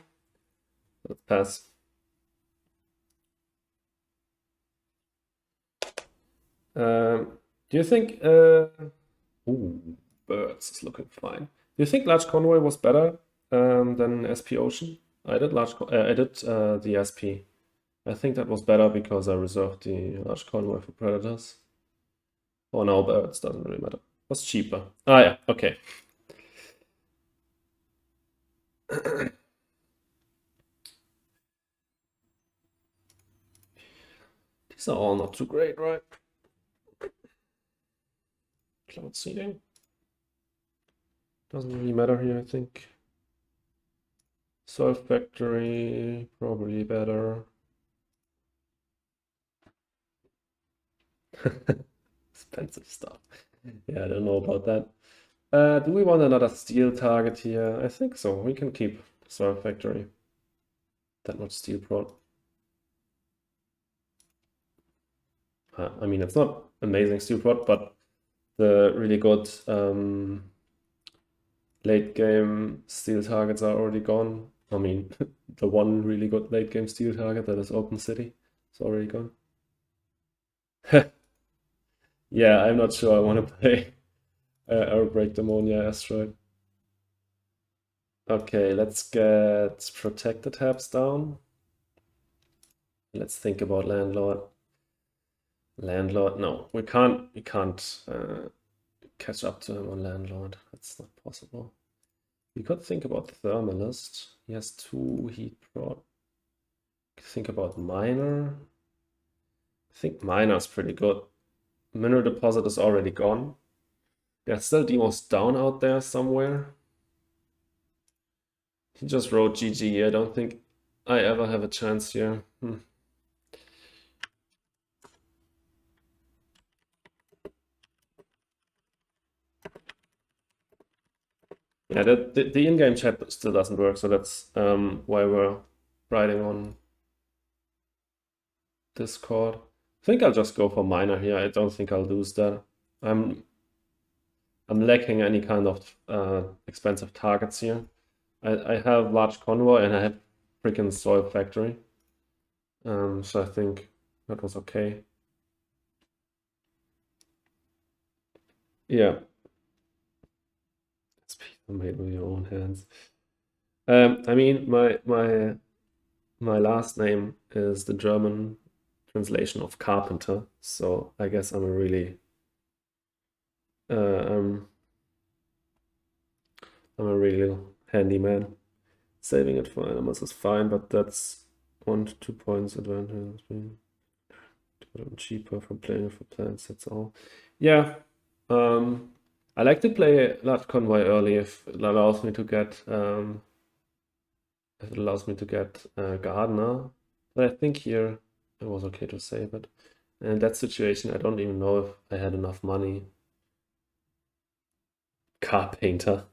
Let's pass. Do you think... Ooh, birds is looking fine. Do you think Large Convoy was better than SP Ocean? I did the SP. I think that was better because I reserved the Large Convoy for Predators. Oh no, birds doesn't really matter. Was cheaper. Ah yeah, okay. These are all not too great, right? Cloud seeding. Doesn't really matter here, I think. Soil factory, probably better. Expensive stuff. Yeah, I don't know about that. Do we want another steel target here? I think so. We can keep soil factory. That much steel prod. I mean, it's not amazing steel prod, but the really good late game steel targets are already gone. I mean, the one really good late game steel target, that is Open City, is already gone. Yeah, I'm not sure I want to play Aerobrake Demonia Asteroid. Okay, let's get protected tabs down. Let's think about Landlord. Landlord, no, we can't catch up to him on Landlord. That's not possible. We could think about the Thermalist. He has 2 heat prod. Think about Miner. I think Miner's pretty good. Mineral Deposit is already gone. There's still Demos down out there somewhere. He just wrote GG. I don't think I ever have a chance here. Yeah, the in-game chat still doesn't work, so that's why we're writing on Discord. I think I'll just go for Miner here. I don't think I'll lose that. I'm lacking any kind of expensive targets here. I have Large Convoy and I have freaking Soil Factory. So I think that was okay. Yeah. It's made with your own hands. I mean, my last name is the German translation of carpenter, so I guess I'm a really I'm a really handyman. Saving it for animals is fine, but that's 1 to 2 points advantage. Cheaper from playing for plants, that's all. Yeah. I like to play Large Convoy early if it allows me to get Gardener. But I think here it was okay to save it. And in that situation, I don't even know if I had enough money. Carpenter.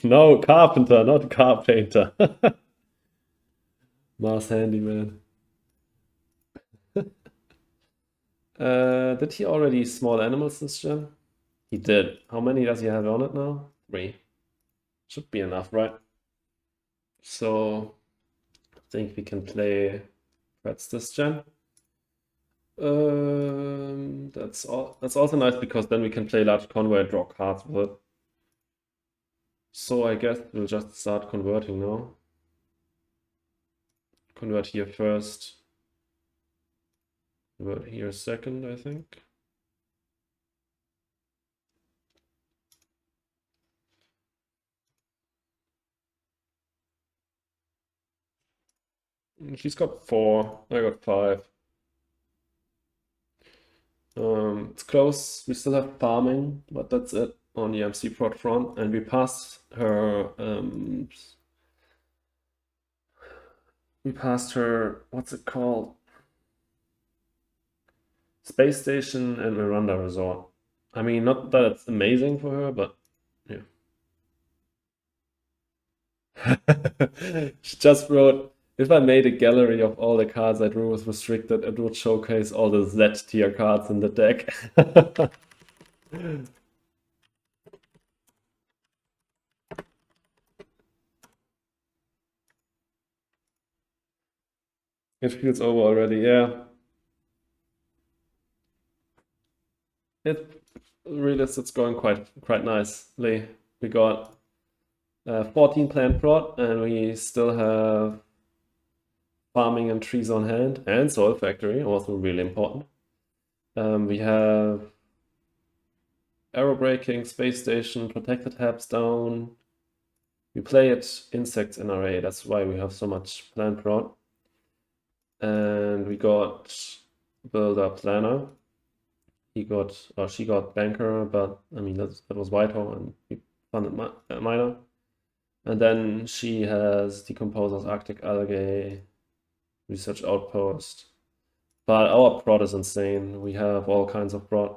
No, carpenter, not carpenter. Mars handyman. Did he already small animals this gen? He did. How many does he have on it now? 3. Should be enough, right? So I think we can play Reds this gen. That's also nice because then we can play Large Convoy and draw cards with it. So I guess we'll just start converting now. Convert here first. Convert here second, I think. She's got 4. I got 5. It's close. We still have farming, but that's it. on the MC prod front, and we passed her what's it called? Space Station and Miranda Resort. I mean, not that it's amazing for her, but yeah. She just wrote, if I made a gallery of all the cards I drew with restricted, it would showcase all the Z tier cards in the deck. It feels over already, yeah. It really is going quite nicely. We got 14 plant prod, and we still have farming and trees on hand, and soil factory, also really important. We have arrow breaking, space station, protected tabs down. We play it insects in array, that's why we have so much plant prod. And we got builder planner. She got banker, but I mean that was Whitehall, and we funded miner. And then she has decomposers, Arctic algae, research outpost. But our prod is insane. We have all kinds of prod.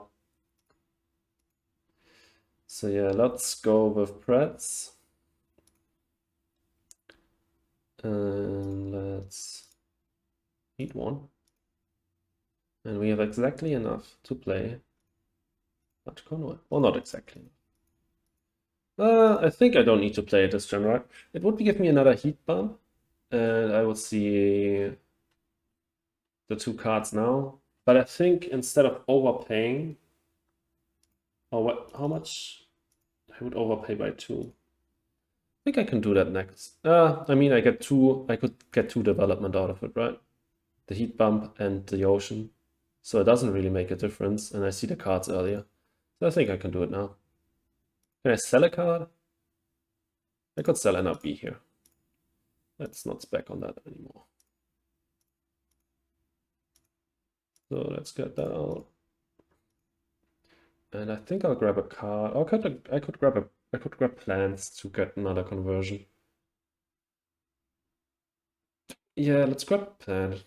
So yeah, let's go with Preds. And let's eat one. And we have exactly enough to play Large Convoy. Well, not exactly. I think I don't need to play it this turn, right? It would give me another heat bump, and I would see the two cards now. But I think instead of overpaying, or what? How much? I would overpay by 2. I think I can do that next. I mean, I could get 2 development out of it, right? The heat bump and the ocean. So it doesn't really make a difference, and I see the cards earlier. So I think I can do it now. Can I sell a card? I could sell NRB here. Let's not spec on that anymore. So let's get that out. And I think I'll grab a card. Or I could grab plants to get another conversion. Yeah, let's grab plant.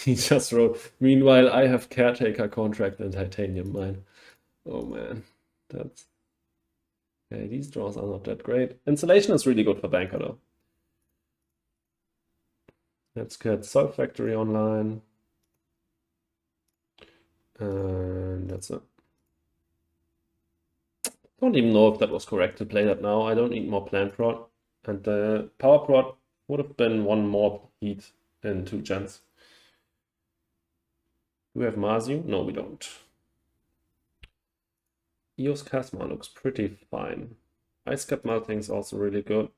He just wrote, meanwhile, I have caretaker contract and titanium mine. Oh man, that's... Okay, these draws are not that great. Insulation is really good for banker though. Let's get Soul Factory online. And that's it. Don't even know if that was correct to play that now. I don't need more plant prod. And the power prod would have been 1 more heat in 2 gens. Do we have Marziu? No, we don't. Eos Chasma looks pretty fine. Ice Cap Melting is also really good.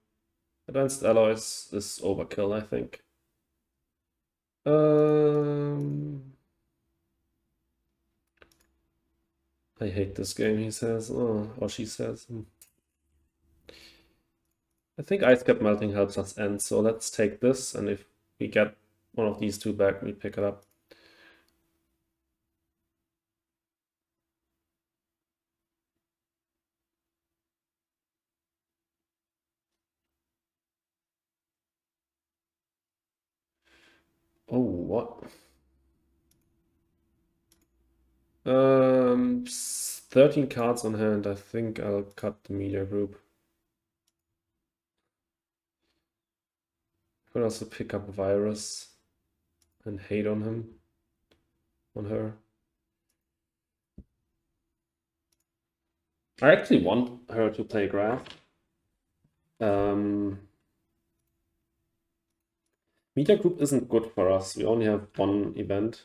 Advanced Alloys is overkill, I think. I hate this game, he says. Oh, or she says. I think Ice Cap Melting helps us end, so let's take this, and if we get one of these 2 back, we pick it up. Oh, what? 13 cards on hand. I think I'll cut the media group. Could also pick up Virus and hate on him, on her. I actually want her to play Graph. Media group isn't good for us. We only have 1 event.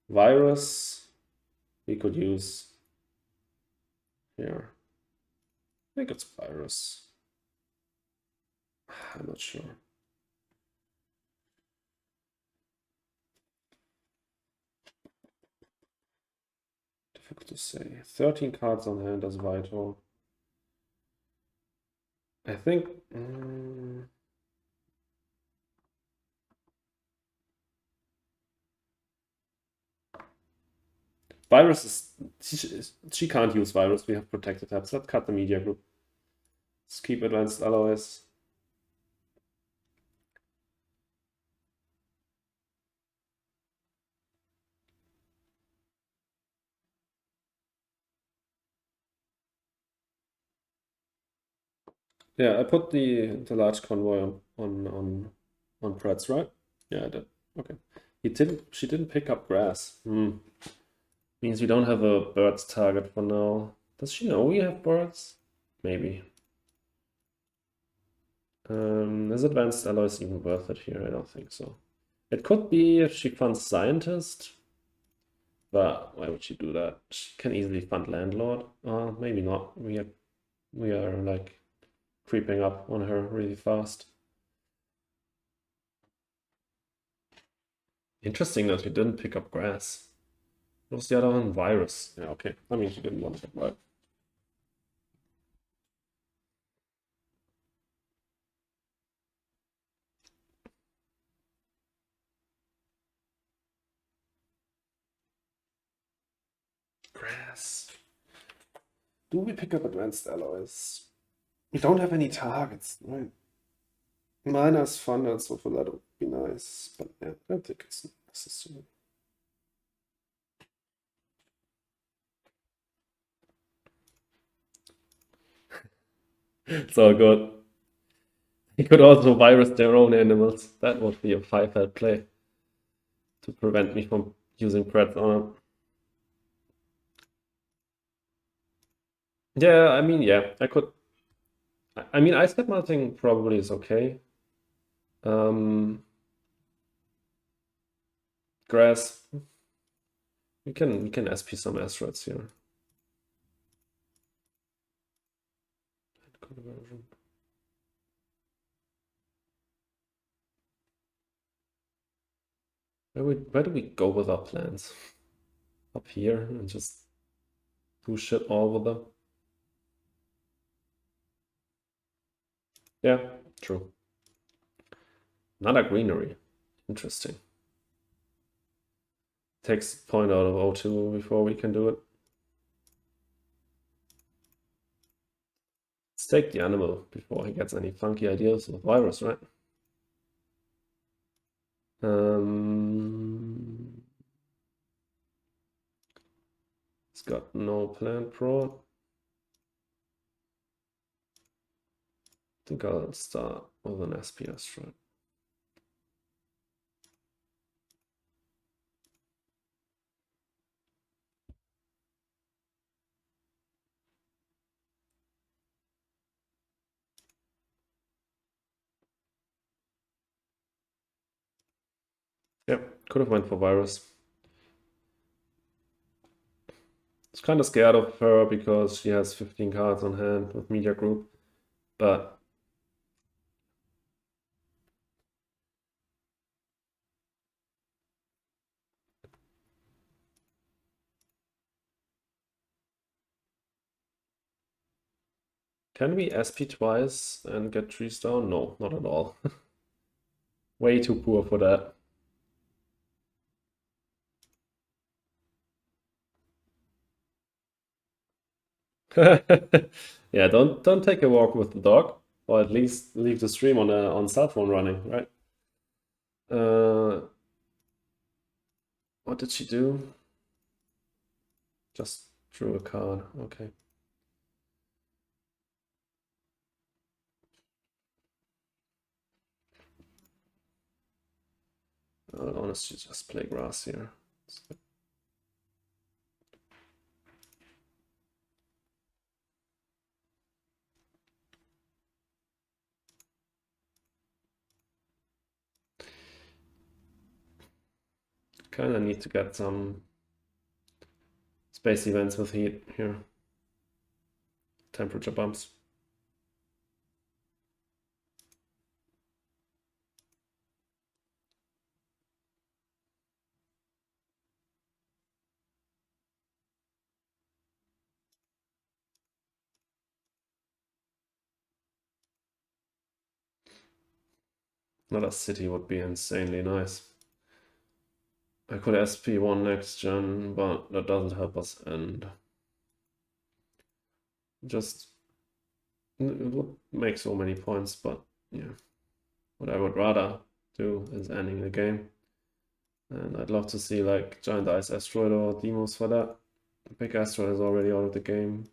Virus, we could use here. I think it's Virus. I'm not sure. to say? 13 cards on hand as vital. I think. Virus is. She can't use virus. We have protected tabs. Let's cut the media group. Let's keep advanced alloys. Yeah, I put the large convoy on Pretz, right? Yeah, I did. Okay. She didn't pick up grass. Means we don't have a birds target for now. Does she know we have birds? Maybe. Is advanced alloys even worth it here? I don't think so. It could be if she funds scientist, but why would she do that? She can easily fund landlord. Maybe not. We are like creeping up on her really fast. Interesting that he didn't pick up grass. What was the other one? Virus. Yeah, okay. I mean, he didn't want it, right? Grass. Do we pick up advanced alloys? We don't have any targets, right? Miners funded, so for that would be nice. But yeah, I don't think it's necessary. It's all good. He could also virus their own animals. That would be a 5-head play to prevent me from using Pratt's armor. Yeah, I mean, yeah, I could. I mean, ice cap melting probably is okay. Grass. We can SP some asteroids here. Conversion. Where do we go with our plans? Up here and just do shit all with them? Yeah, true. Another greenery. Interesting. Takes point out of O2 before we can do it. Let's take the animal before he gets any funky ideas with virus, right? It's got no plant pro. I think I'll start with an SPS, right? Yep, could have went for virus. It's kind of scared of her because she has 15 cards on hand with media group, but can we SP twice and get trees down? No, not at all. Way too poor for that. Yeah, don't take a walk with the dog, or at least leave the stream on cell phone running, right? What did she do? Just drew a card. Okay. I'll honestly just play grass here. Kind of need to get some space events with heat here. Temperature bumps. Another city would be insanely nice. I could SP1 next gen, but that doesn't help us end. Just, it would make so many points, but yeah. What I would rather do is ending the game. And I'd love to see like Giant Ice Asteroid or demos for that. Big Asteroid is already out of the game.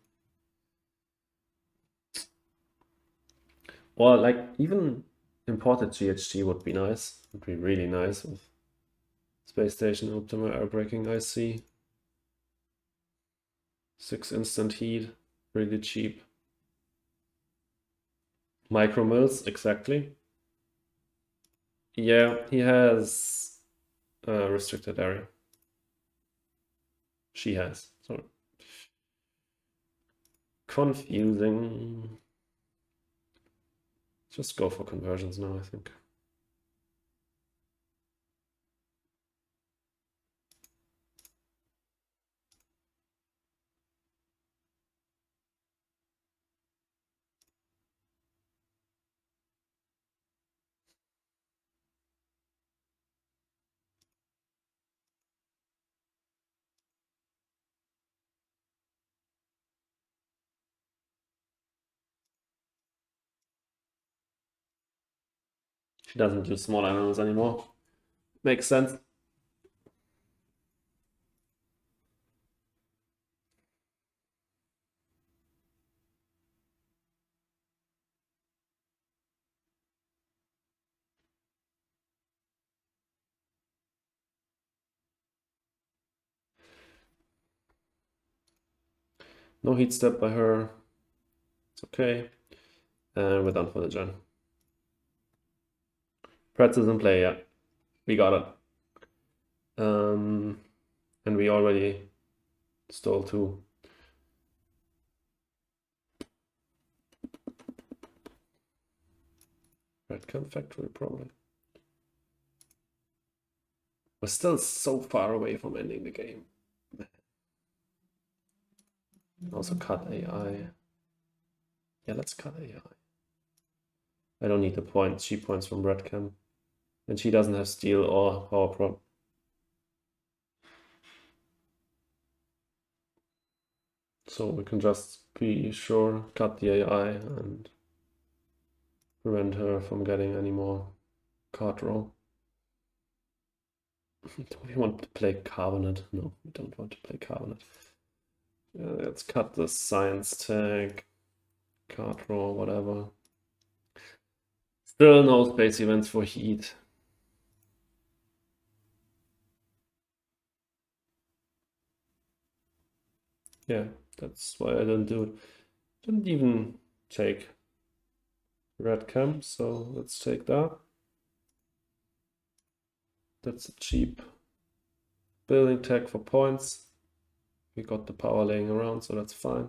Or like even imported GHG would be nice. Would be really nice with Space Station Optimal Air Braking IC. 6 instant heat, really cheap. Micro mills, exactly. Yeah, he has a restricted area. She has, sorry. Confusing. Just go for conversions now, I think. She doesn't use small animals anymore. Makes sense. No heat step by her. It's okay. And we're done for the gen. Pretzels in play, yeah. We got it. And we already stole 2. Redcam factory, probably. We're still so far away from ending the game. Also cut AI. Yeah, let's cut AI. I don't need the points, cheap points from Redcam. And she doesn't have steel or power prop. So we can just be sure, cut the AI and prevent her from getting any more card roll. Do we want to play Carbonate? No, we don't want to play Carbonate. Let's cut the science tag, card roll, whatever. Still no space events for heat. Yeah, that's why I didn't do it. Didn't even take red cam, so let's take that. That's a cheap building tag for points. We got the power laying around, so that's fine.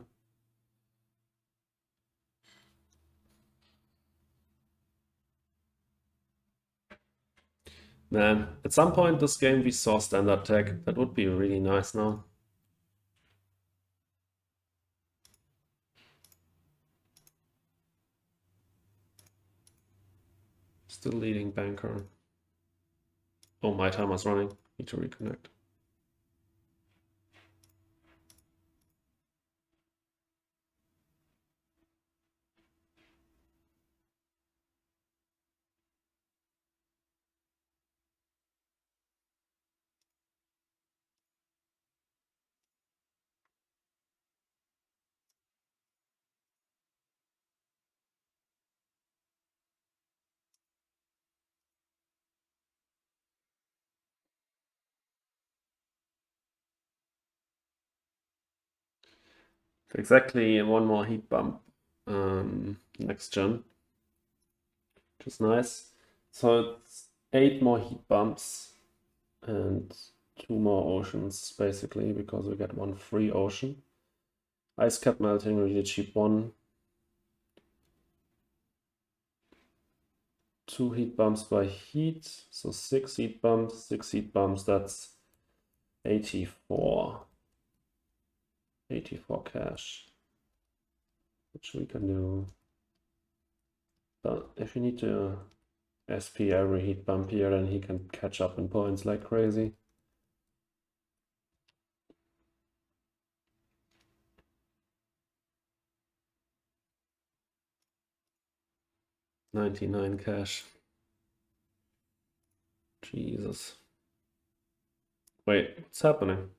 Man, at some point this game we saw standard tech. That would be really nice now. Still leading banker. Oh, my timer's running. Need to reconnect. Exactly one more heat bump next gen, which is nice. So it's 8 more heat bumps and 2 more oceans basically, because we get 1 free ocean. Ice cap melting, really cheap one. 2 heat bumps by heat, so 6 heat bumps, 6 heat bumps, that's 84. 84 cash, which we can do. But if you need to SP every heat bump here, then he can catch up in points like crazy. $99 cash. Jesus. Wait, what's happening?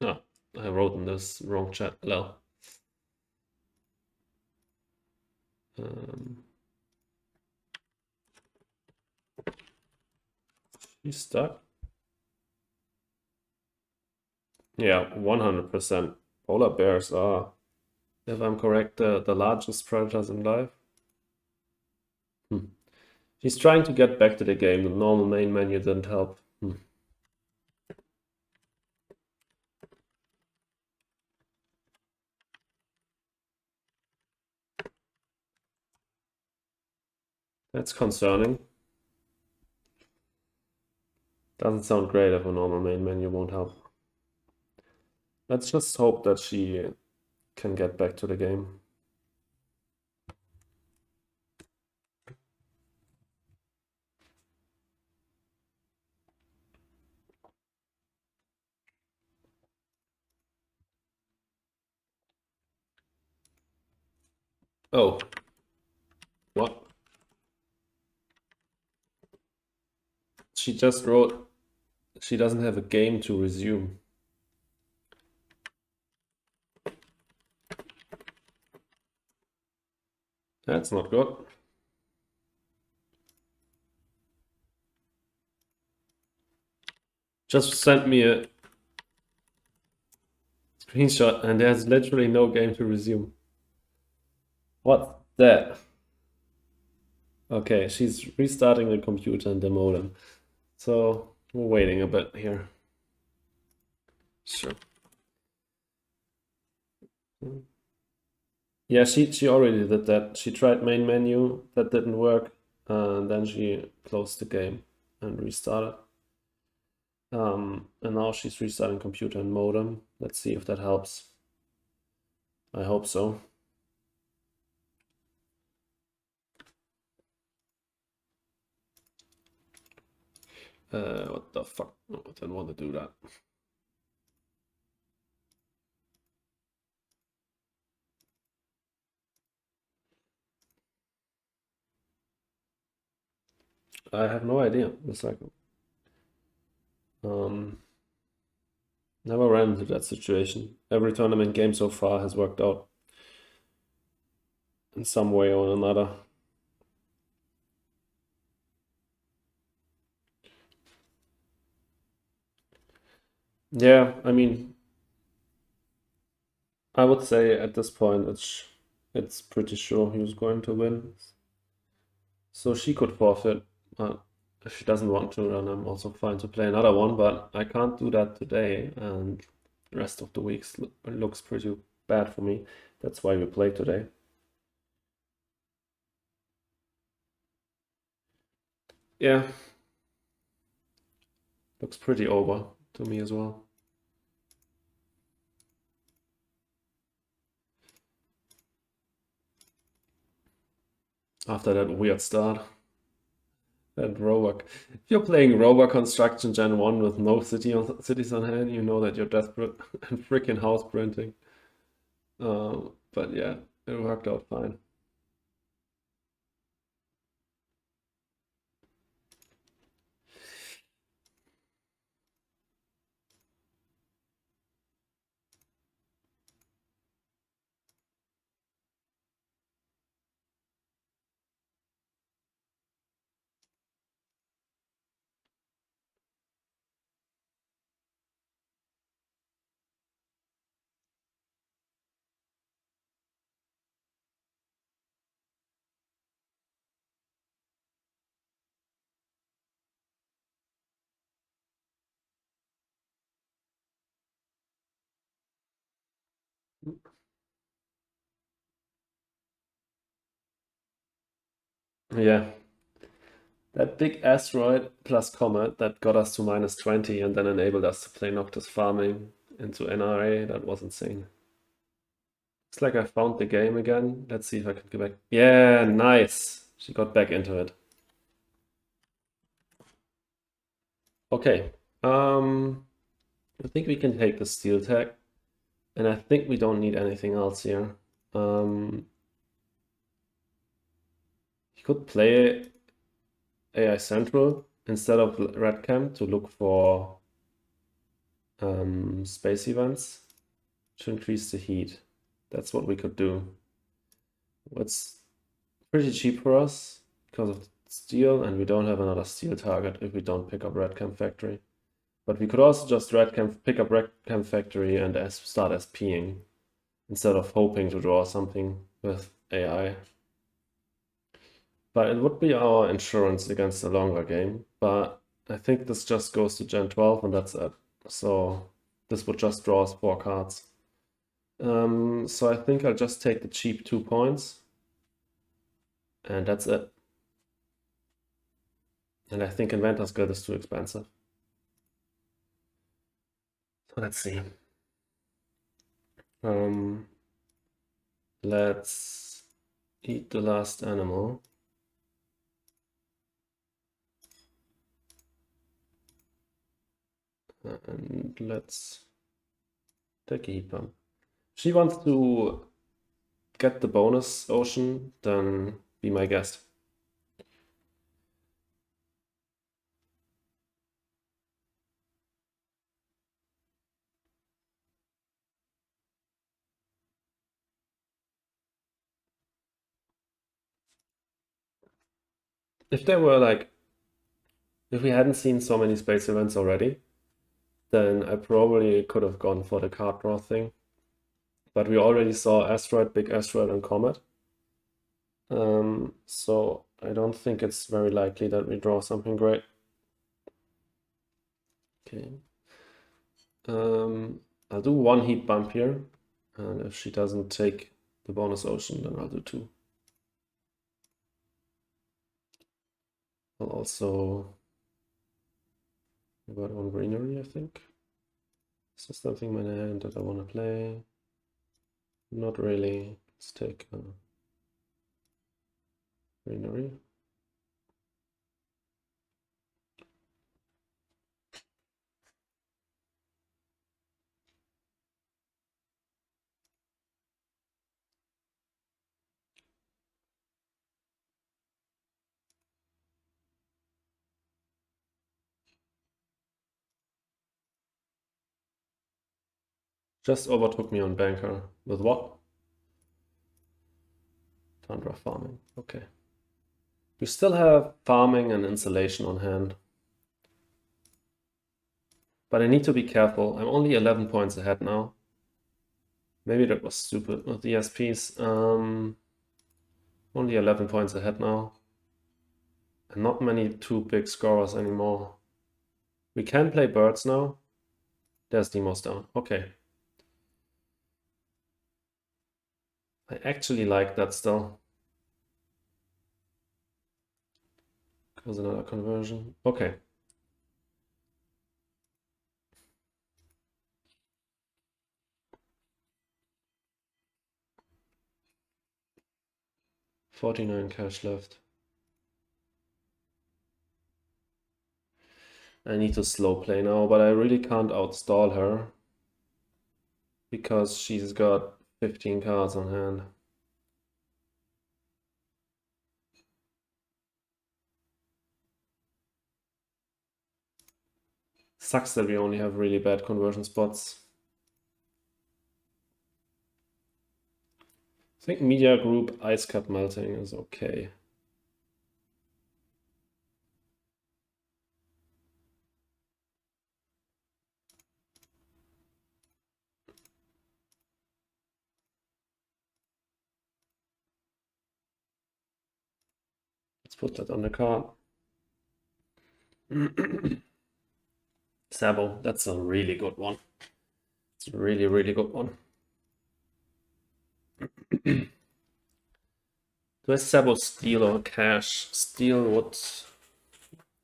Oh, I wrote in this wrong chat. Hello. He's stuck. Yeah, 100%. Polar bears are, if I'm correct, the largest predators in life. He's trying to get back to the game. The normal main menu didn't help. That's concerning. Doesn't sound great if a normal main menu won't help. Let's just hope that she can get back to the game. Oh, what? She just wrote she doesn't have a game to resume. That's not good. Just sent me a screenshot and there's literally no game to resume. What's that? Okay, she's restarting the computer and the modem. So we're waiting a bit here. Sure. Yeah, she already did that. She tried main menu, that didn't work, and then she closed the game and restarted. And now she's restarting computer and modem. Let's see if that helps. I hope so. What the fuck? No, I didn't want to do that. I have no idea. It's like, never ran into that situation. Every tournament game so far has worked out in some way or another. Yeah, I mean, I would say at this point it's pretty sure he was going to win. So she could forfeit. If she doesn't want to, then I'm also fine to play another one, but I can't do that today, and the rest of the weeks looks pretty bad for me. That's why we play today. Yeah, looks pretty over to me as well. After that weird start. And Rover. If you're playing Rover Construction Gen 1 with no cities on hand, you know that you're desperate and freaking house printing. But yeah, it worked out fine. Yeah, That big asteroid plus comet that got us to -20 and then enabled us to play Noctis farming into NRA, that was insane. Looks like I found the game again. Let's see if I can get back. Yeah, nice. She got back into it. Okay. I think we can take the steel tag. And I think we don't need anything else here. You could play AI Central instead of Red Camp to look for space events to increase the heat. That's what we could do. It's pretty cheap for us because of steel, and we don't have another steel target if we don't pick up Red Camp Factory. But we could also just pick up Red Camp Factory and start SPing instead of hoping to draw something with AI. But it would be our insurance against a longer game. But I think this just goes to Gen 12 and that's it. So this would just draw us 4 cards. So I think I'll just take the cheap 2 points. And that's it. And I think Inventor's Guild is too expensive. So let's see. Let's eat the last animal. And let's take a heat pump. If she wants to get the bonus ocean, then be my guest. If there were like, if we hadn't seen so many space events already, then I probably could have gone for the card draw thing. But we already saw asteroid, big asteroid, and comet. So I don't think it's very likely that we draw something great. Okay. I'll do 1 heat bump here, and if she doesn't take the bonus ocean, then I'll do 2. I'll also go on greenery, I think. Is there something in my hand that I want to play? Not really. Let's take greenery. Just overtook me on banker. With what? Tundra farming. Okay. We still have farming and insulation on hand. But I need to be careful. I'm only 11 points ahead now. Maybe that was stupid with the SPs. Only 11 points ahead now. And not many 2 big scorers anymore. We can play birds now. There's Demo's down. Okay. I actually like that still. Goes another conversion. Okay. $49 cash left. I need to slow play now, but I really can't outstall her because she's got 15 cards on hand. Sucks that we only have really bad conversion spots. I think media group ice cap melting is okay. Let's put that on the card. Sabo, that's a really good one. It's a really, really good one. Do I Sabo steel or cash? Steel would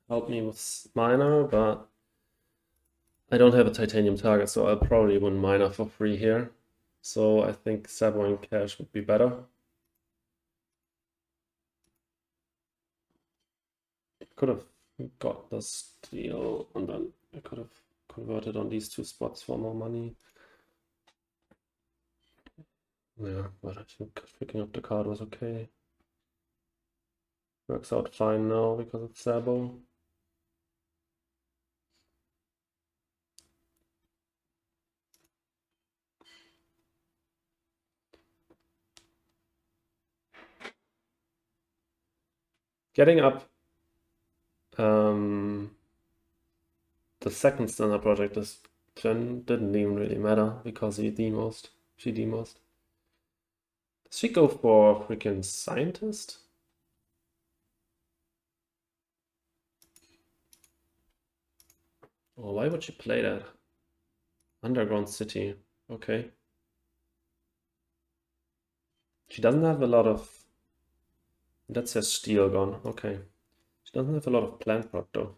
help me with miner, but I don't have a titanium target, so I'll probably win miner for free here. So I think saboing cash would be better. Could have got the steal and then I could have converted on these two spots for more money. Yeah, but I think picking up the card was okay. Works out fine now because it's sabo. Getting up the second standard project is didn't even really matter because she demosed. Does she go for freaking scientist? Oh, why would she play that? Underground city. Okay. She doesn't have a lot of. That says steel gone. Okay. She doesn't have a lot of plant prot though.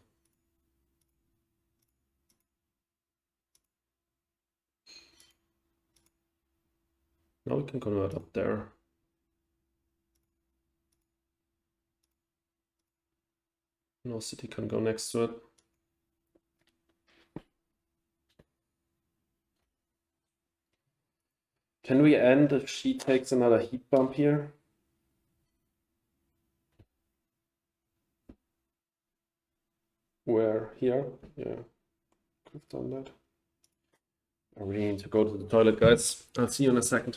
Now we can convert up there. No city can go next to it. Can we end if she takes another heat bump here? Where? Here? Yeah, could have done that. I really need to go to the toilet, guys. I'll see you in a second.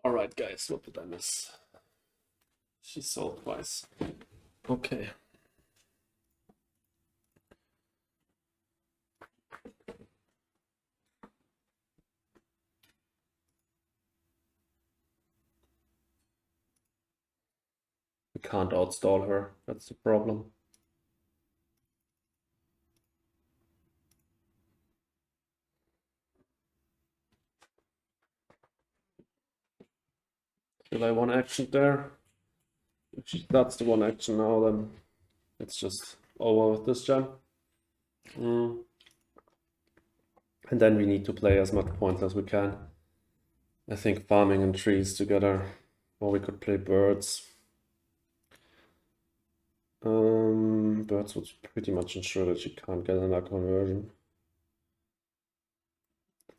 All right, guys, what did I miss? She sold twice. Okay. We can't outstall her. That's the problem. Should I one action there? If she starts the one action now, then it's just over with this gen. And then we need to play as much points as we can. I think farming and trees together, or we could play birds. Birds would pretty much ensure that she can't get another conversion.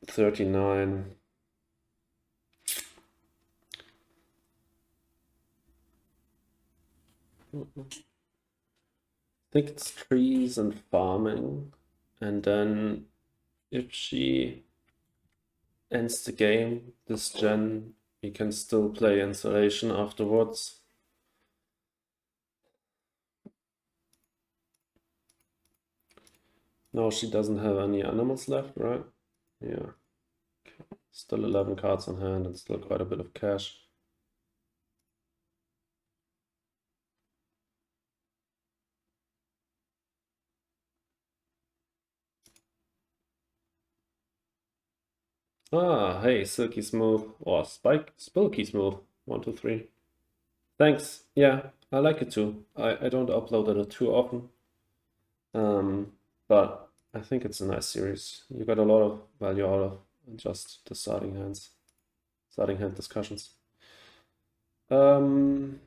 39. I think it's trees and farming. And then if she ends the game, this gen, we can still play installation afterwards. No, she doesn't have any animals left, right? Yeah. Still 11 cards on hand and still quite a bit of cash. Ah, hey, Silky Smooth, or Spilky Smooth, 1, 2, 3. Thanks. Yeah, I like it too. I don't upload it too often. But I think it's a nice series. You got a lot of value out of just the starting hand discussions. You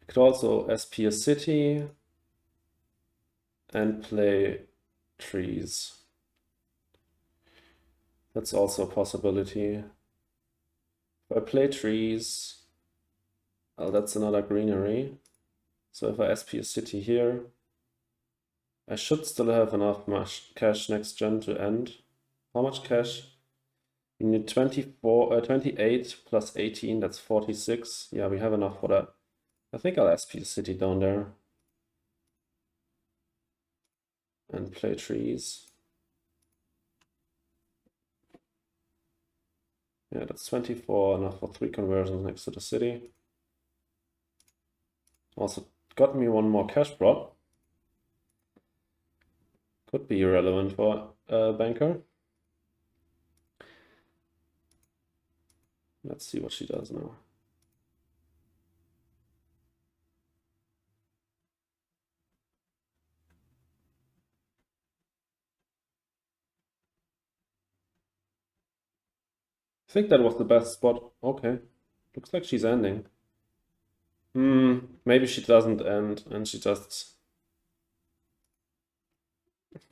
could also SP a city and play trees. That's also a possibility. If I play trees, oh, that's another greenery. So if I SP a city here, I should still have enough cash next gen to end. How much cash? You need 28 plus 18, that's 46. Yeah, we have enough for that. I think I'll SP the city down there and play trees. Yeah, that's 24, enough for 3 conversions next to the city. Also got me one more cash prop. Could be irrelevant for a banker. Let's see what she does now. I think that was the best spot. Okay. Looks like she's ending. Maybe she doesn't end and she just...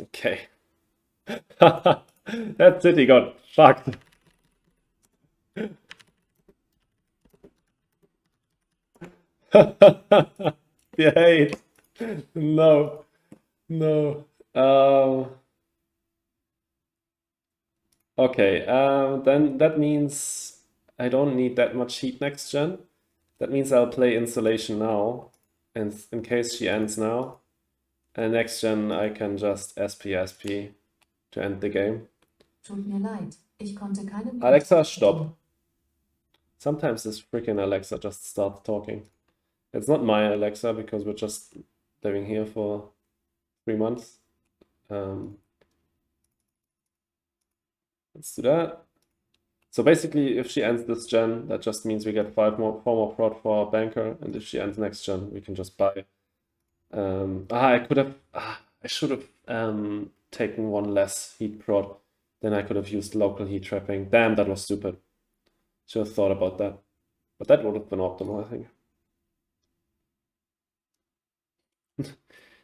Okay. That city got fucked. The hate. No. No. Okay, then that means I don't need that much heat next gen. That means I'll play Insulation now, and in case she ends now. And next gen I can just SP to end the game. Tut mir leid, ich konnte keinen Alexa, stop. Sometimes this freaking Alexa just starts talking. It's not my Alexa because we're just living here for 3 months. Let's do that. So basically, if she ends this gen, that just means we get 4 more prod for our banker, and if she ends next gen, we can just buy. I should have taken one less heat prod. Then I could have used local heat trapping. Damn, that was stupid. Should have thought about that. But that would have been optimal, I think.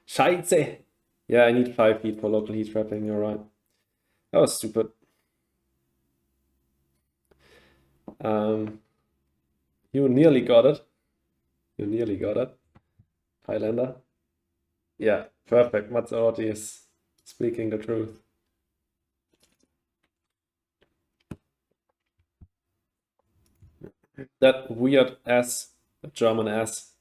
Scheiße! Yeah, I need 5 heat for local heat trapping, you're right. That was stupid. You nearly got it. You nearly got it. Highlander. Yeah, perfect. Mazzarotti is speaking the truth. That weird S, German S.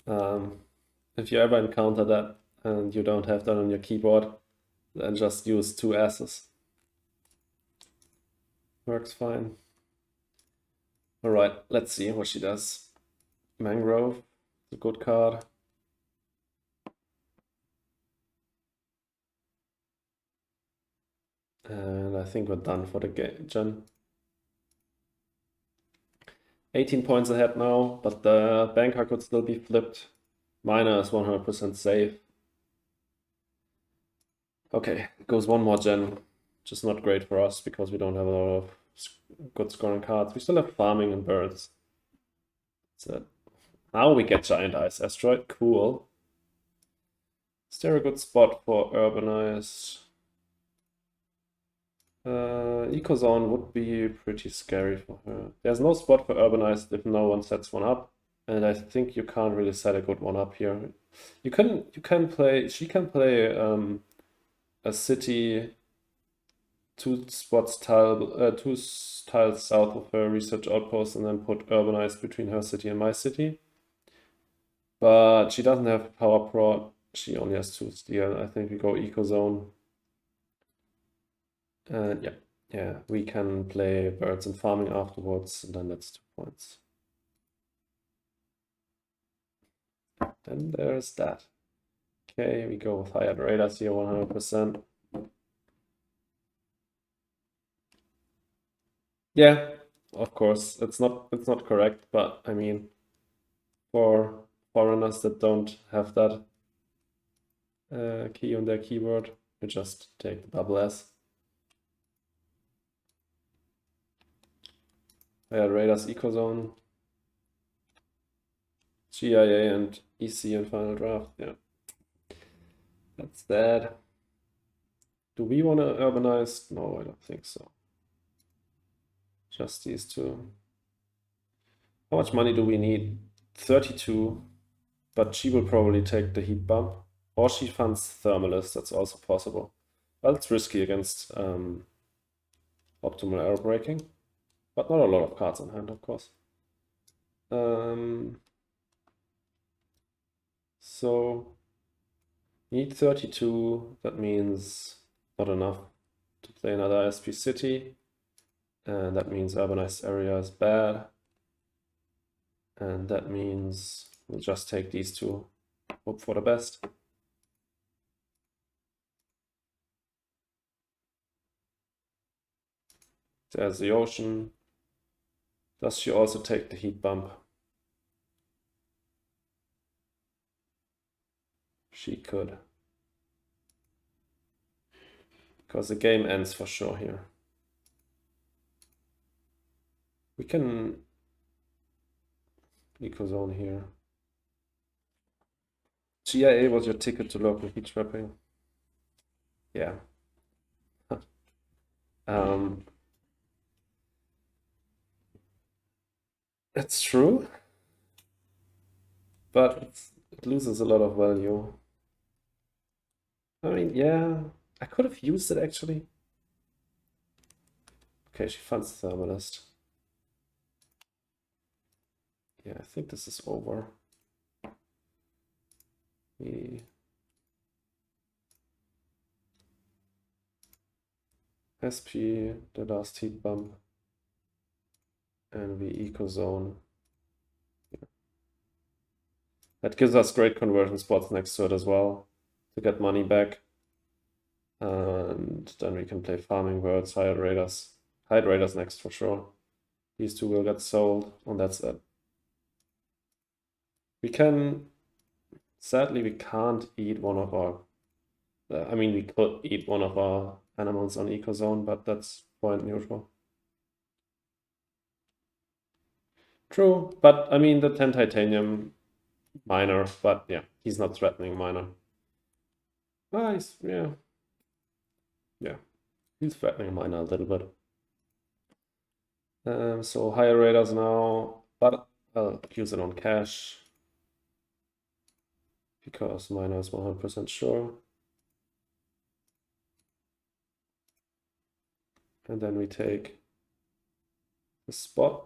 If you ever encounter that and you don't have that on your keyboard, then just use 2 S's. Works fine. All right, let's see what she does. Mangrove, a good card. And I think we're done for the gen. 18 points ahead now, but the banker could still be flipped. Miner is 100% safe. Okay, goes one more gen. Just not great for us because we don't have a lot of good scoring cards. We still have farming and birds. So now we get giant ice asteroid. Cool. Is there a good spot for urbanized? Ecozone would be pretty scary for her. There's no spot for urbanized if no one sets one up, and I think you can't really set a good one up here. She can play a city 2 tiles south of her research outpost and then put urbanized between her city and my city. But she doesn't have power prod. She only has 2 steel. I think we go ecozone. And yeah, we can play birds and farming afterwards, and then that's 2 points. Then there's that. Okay, we go with hired raiders here 100%. Yeah, of course, it's not correct, but I mean, for foreigners that don't have that key on their keyboard, we just take the double S. Yeah, Radar's Ecozone, GIA and EC and Final Draft. Yeah, that's that. Do we want to urbanize? No, I don't think so. Just these two. How much money do we need? 32, but she will probably take the heat bump. Or she funds Thermalist, that's also possible. Well, it's risky against optimal arrow breaking, but not a lot of cards on hand, of course. So need 32, that means not enough to play another SP city. And that means urbanized area is bad. And that means we'll just take these two, hope for the best. There's the ocean. Does she also take the heat bump? She could. Because the game ends for sure here. We can Ecozone here. GIA was your ticket to local heat trapping. Yeah. It's true, but it loses a lot of value. I mean, yeah, I could have used it actually. Okay, she funds Thermalist. Yeah, I think this is over. We SP, the last heat bump, and we Ecozone. Yeah. That gives us great conversion spots next to it as well to get money back. And then we can play Farming Worlds, Hide Raiders. Hide Raiders next for sure. These two will get sold, and that's it. We can, sadly, we can't eat one of our, I mean, we could eat one of our animals on Ecozone, but that's point neutral. True, but I mean, the 10 titanium minor, but yeah, he's not threatening minor. Nice, yeah. Yeah, he's threatening minor a little bit. So higher raiders now, but I'll use it on cash because minor is 100% sure. And then we take the spot.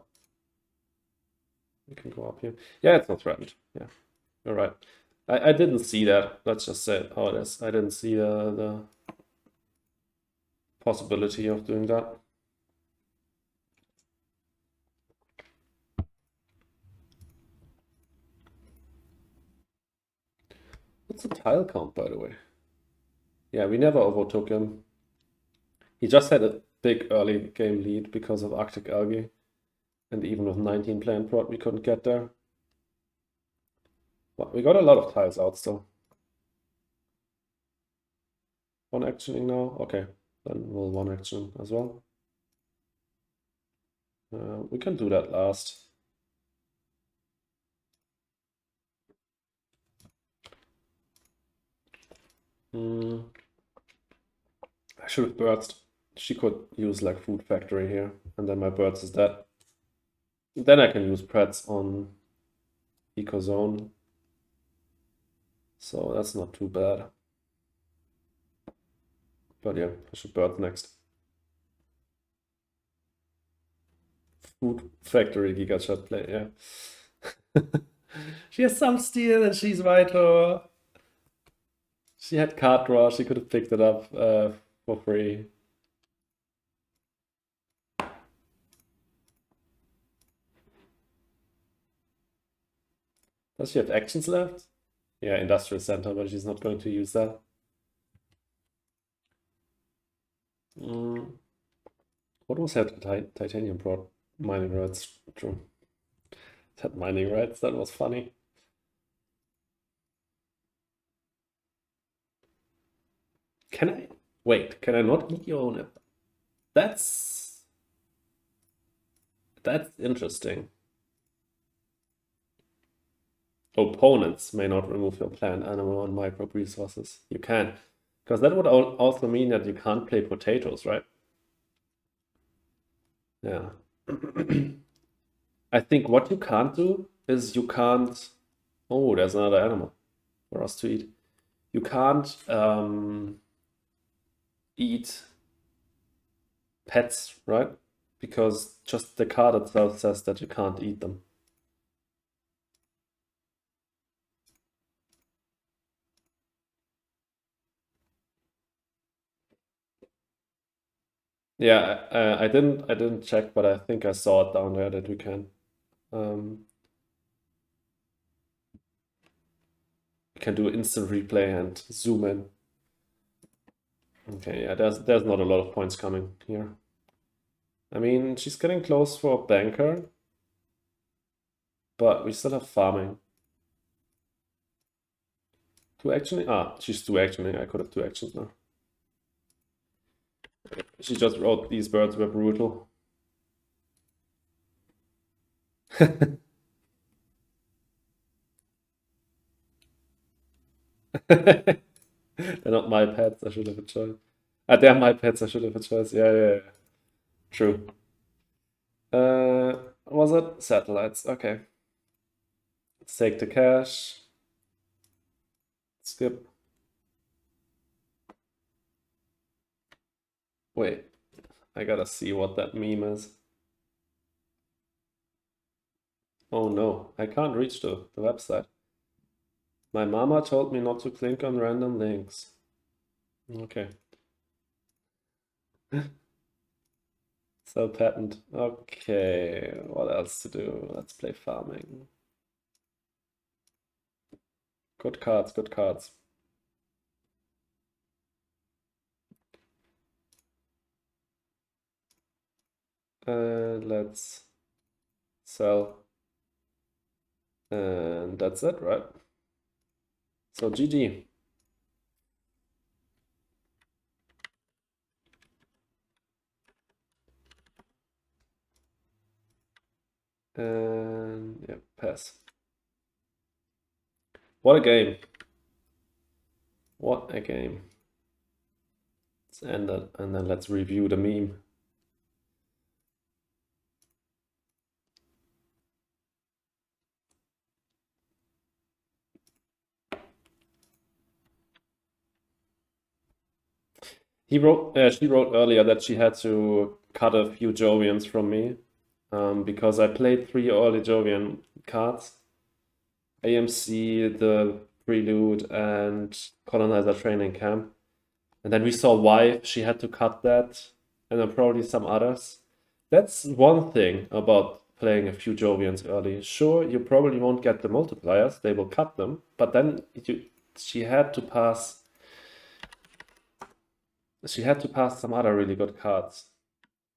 We can go up here. Yeah, it's not threatened. Yeah, you're right. I didn't see that. Let's just say how it is. I didn't see the possibility of doing that. What's the tile count, by the way? Yeah, we never overtook him. He just had a big early game lead because of Arctic Algae. And even with 19 plant prod, we couldn't get there. But we got a lot of tiles out still. One actioning now? Okay, then we'll one action as well. We can do that last. I should have birds. She could use like food factory here, and then my birds is dead. Then I can use Preds on Ecozone. So that's not too bad. But yeah, I should bird next. Food factory Giga Chat play, yeah. She has some steel and she's vital. She had card draw, she could have picked it up for free. Does she have actions left? Yeah, Industrial Center, but she's not going to use that. What was her titanium prod? Mining rights, true. That mining rights, that was funny. Can I wait? Can I not make your own? That's interesting. Opponents may not remove your plant, animal, and microbe resources. You can, because that would also mean that you can't play potatoes, right? Yeah. I think what you can't do is you can't. Oh, there's another animal for us to eat. You can't eat pets, right? Because just the card itself says that you can't eat them. Yeah, I didn't check, but I think I saw it down there that we can. We can do instant replay and zoom in. Okay, yeah, there's not a lot of points coming here. I mean, she's getting close for banker, but we still have farming. Two actioning? Ah, she's two actioning. I could have two actions now. She just wrote these birds were brutal. They're not my pets. I should have a choice. Ah, they're my pets. I should have a choice. Yeah. True. Was it satellites? Okay. Let's take the cash. Skip. Wait, I gotta see what that meme is. Oh no, I can't reach the website. My mama told me not to click on random links. Okay. So patent. Okay, what else to do? Let's play farming. Good cards, good cards. Let's sell. And that's it, right? So GG. And yeah, pass. What a game. What a game. Let's end it and then let's review the meme. She wrote earlier that she had to cut a few Jovians from me because I played 3 early Jovian cards. AMC, the Prelude, and Colonizer Training Camp. And then we saw why she had to cut that, and then probably some others. That's one thing about playing a few Jovians early. Sure, you probably won't get the multipliers, they will cut them, but then she had to pass some other really good cards.